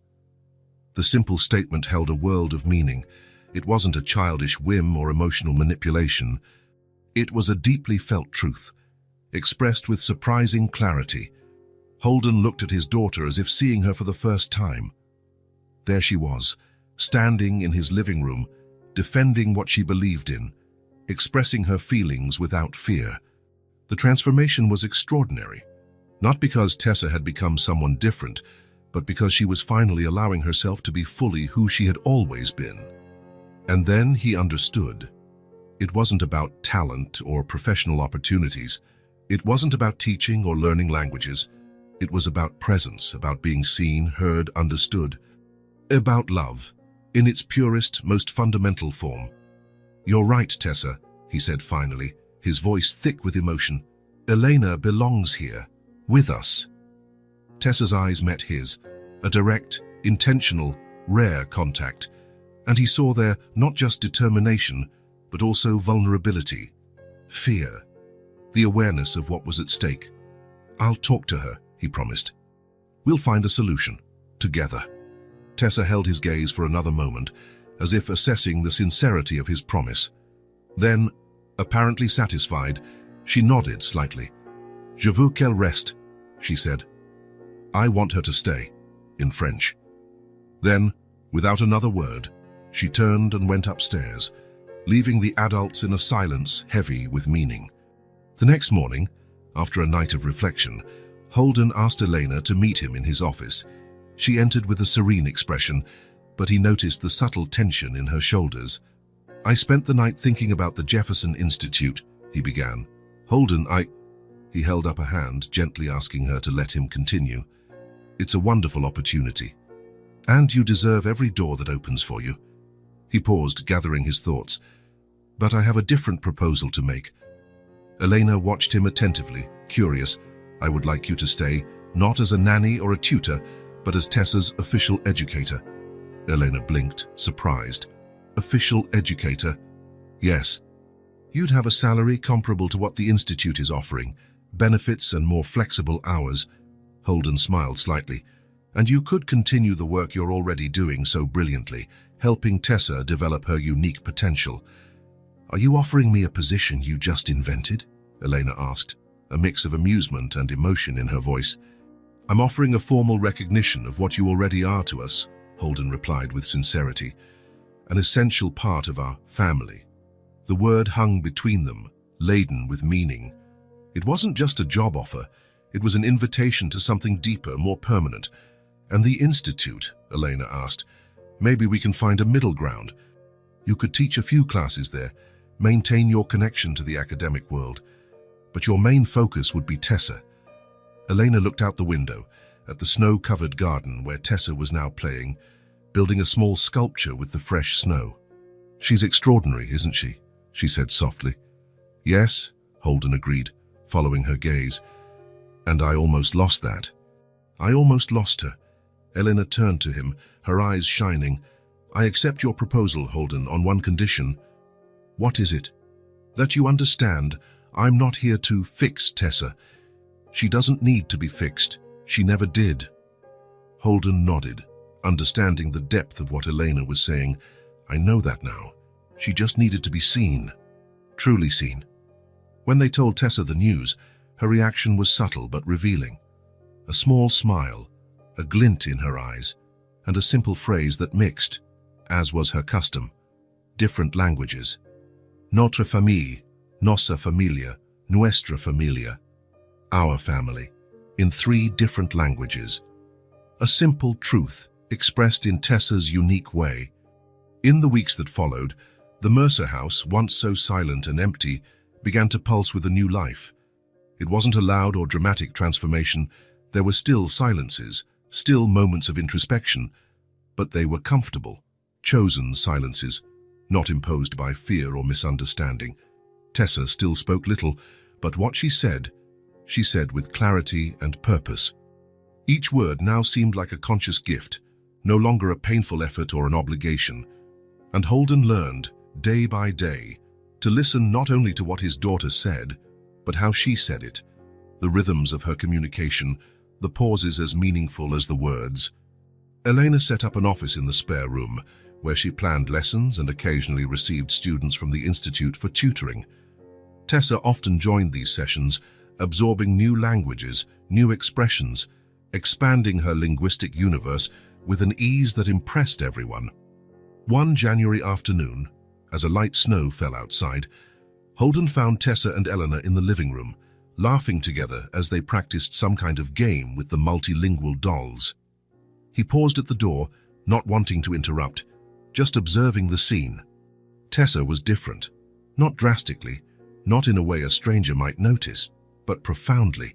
The simple statement held a world of meaning. It wasn't a childish whim or emotional manipulation. It was a deeply felt truth, expressed with surprising clarity. Holden looked at his daughter as if seeing her for the first time. There she was, standing in his living room, defending what she believed in, expressing her feelings without fear. The transformation was extraordinary, not because Tessa had become someone different, but because she was finally allowing herself to be fully who she had always been. And then he understood. It wasn't about talent or professional opportunities. It wasn't about teaching or learning languages. It was about presence, about being seen, heard, understood. About love, in its purest, most fundamental form. You're right, Tessa, he said finally, his voice thick with emotion. Elena belongs here, with us. Tessa's eyes met his, a direct, intentional, rare contact, and he saw there not just determination, but also vulnerability, fear, the awareness of what was at stake. I'll talk to her, he promised. We'll find a solution, together. Tessa held his gaze for another moment, as if assessing the sincerity of his promise. Then, apparently satisfied, she nodded slightly. Je veux qu'elle reste, she said. I want her to stay, in French. Then, without another word, she turned and went upstairs, leaving the adults in a silence heavy with meaning. The next morning, after a night of reflection, Holden asked Elena to meet him in his office. She entered with a serene expression, but he noticed the subtle tension in her shoulders. I spent the night thinking about the Jefferson Institute, he began. Holden, He held up a hand, gently asking her to let him continue. It's a wonderful opportunity. And you deserve every door that opens for you. He paused, gathering his thoughts. But I have a different proposal to make. Elena watched him attentively, curious. I would like you to stay, not as a nanny or a tutor, but as Tessa's official educator. Elena blinked, surprised. Official educator? Yes. You'd have a salary comparable to what the Institute is offering, benefits and more flexible hours. Holden smiled slightly. And you could continue the work you're already doing so brilliantly, helping Tessa develop her unique potential. Are you offering me a position you just invented? Elena asked, a mix of amusement and emotion in her voice. "I'm offering a formal recognition of what you already are to us," Holden replied with sincerity. "An essential part of our family." The word hung between them, laden with meaning. It wasn't just a job offer, it was an invitation to something deeper, more permanent. "And the institute?" Elena asked. "Maybe we can find a middle ground. You could teach a few classes there, maintain your connection to the academic world, but your main focus would be Tessa." Elena looked out the window at the snow-covered garden where Tessa was now playing, building a small sculpture with the fresh snow. "She's extraordinary, isn't she?" she said softly. "Yes," Holden agreed, following her gaze. "And I almost lost that." "I almost lost her." Elena turned to him, her eyes shining. "I accept your proposal, Holden, on one condition." "What is it?" "That you understand, I'm not here to fix Tessa. She doesn't need to be fixed. She never did." Holden nodded, understanding the depth of what Elena was saying. "I know that now. She just needed to be seen. Truly seen." When they told Tessa the news, her reaction was subtle but revealing. A small smile, a glint in her eyes, and a simple phrase that mixed, as was her custom, different languages. "Notre famille, nossa familia, nuestra familia." Our family, in 3 different languages. A simple truth expressed in Tessa's unique way. In the weeks that followed, the Mercer house, once so silent and empty, began to pulse with a new life. It wasn't a loud or dramatic transformation. There were still silences, still moments of introspection, but they were comfortable, chosen silences, not imposed by fear or misunderstanding. Tessa still spoke little, but what she said with clarity and purpose. Each word now seemed like a conscious gift, no longer a painful effort or an obligation. And Holden learned, day by day, to listen not only to what his daughter said, but how she said it, the rhythms of her communication, the pauses as meaningful as the words. Elena set up an office in the spare room, where she planned lessons and occasionally received students from the institute for tutoring. Tessa often joined these sessions, absorbing new languages, new expressions, expanding her linguistic universe with an ease that impressed everyone. One January afternoon, as a light snow fell outside, Holden found Tessa and Elena in the living room, laughing together as they practiced some kind of game with the multilingual dolls. He paused at the door, not wanting to interrupt, just observing the scene. Tessa was different, not drastically, not in a way a stranger might notice, but profoundly,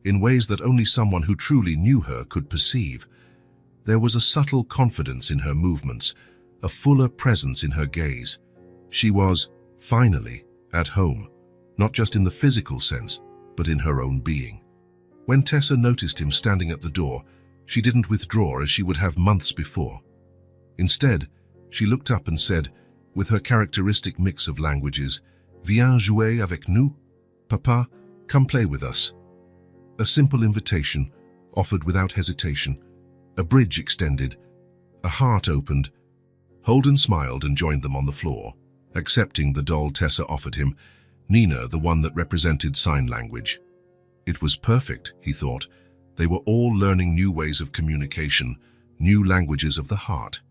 in ways that only someone who truly knew her could perceive. There was a subtle confidence in her movements, a fuller presence in her gaze. She was, finally, at home, not just in the physical sense, but in her own being. When Tessa noticed him standing at the door, she didn't withdraw as she would have months before. Instead, she looked up and said, with her characteristic mix of languages, "Viens jouer avec nous, papa, come play with us." A simple invitation, offered without hesitation, a bridge extended, a heart opened. Holden smiled and joined them on the floor, accepting the doll Tessa offered him, Nina, the one that represented sign language. It was perfect, he thought. They were all learning new ways of communication, new languages of the heart.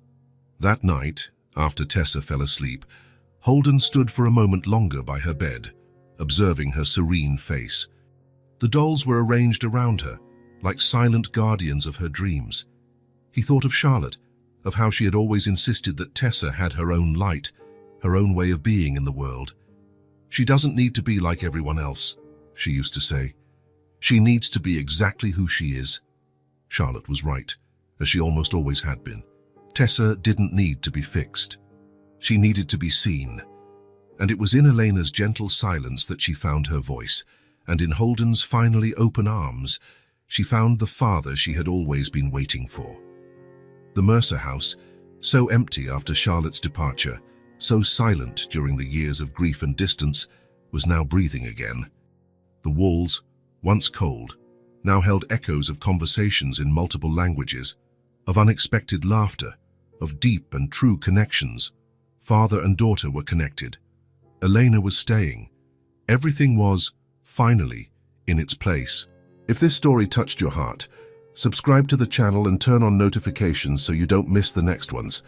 That night, after Tessa fell asleep, Holden stood for a moment longer by her bed, observing her serene face. The dolls were arranged around her, like silent guardians of her dreams. He thought of Charlotte, of how she had always insisted that Tessa had her own light, her own way of being in the world. "She doesn't need to be like everyone else," she used to say. "She needs to be exactly who she is." Charlotte was right, as she almost always had been. Tessa didn't need to be fixed. She needed to be seen. And it was in Elena's gentle silence that she found her voice, and in Holden's finally open arms, she found the father she had always been waiting for. The Mercer house, so empty after Charlotte's departure, so silent during the years of grief and distance, was now breathing again. The walls, once cold, now held echoes of conversations in multiple languages, of unexpected laughter, of deep and true connections. Father and daughter were connected. Elena was staying. Everything was, finally, in its place. If this story touched your heart, subscribe to the channel and turn on notifications so you don't miss the next ones.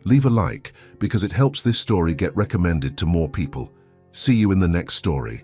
Leave a like because it helps this story get recommended to more people. See you in the next story.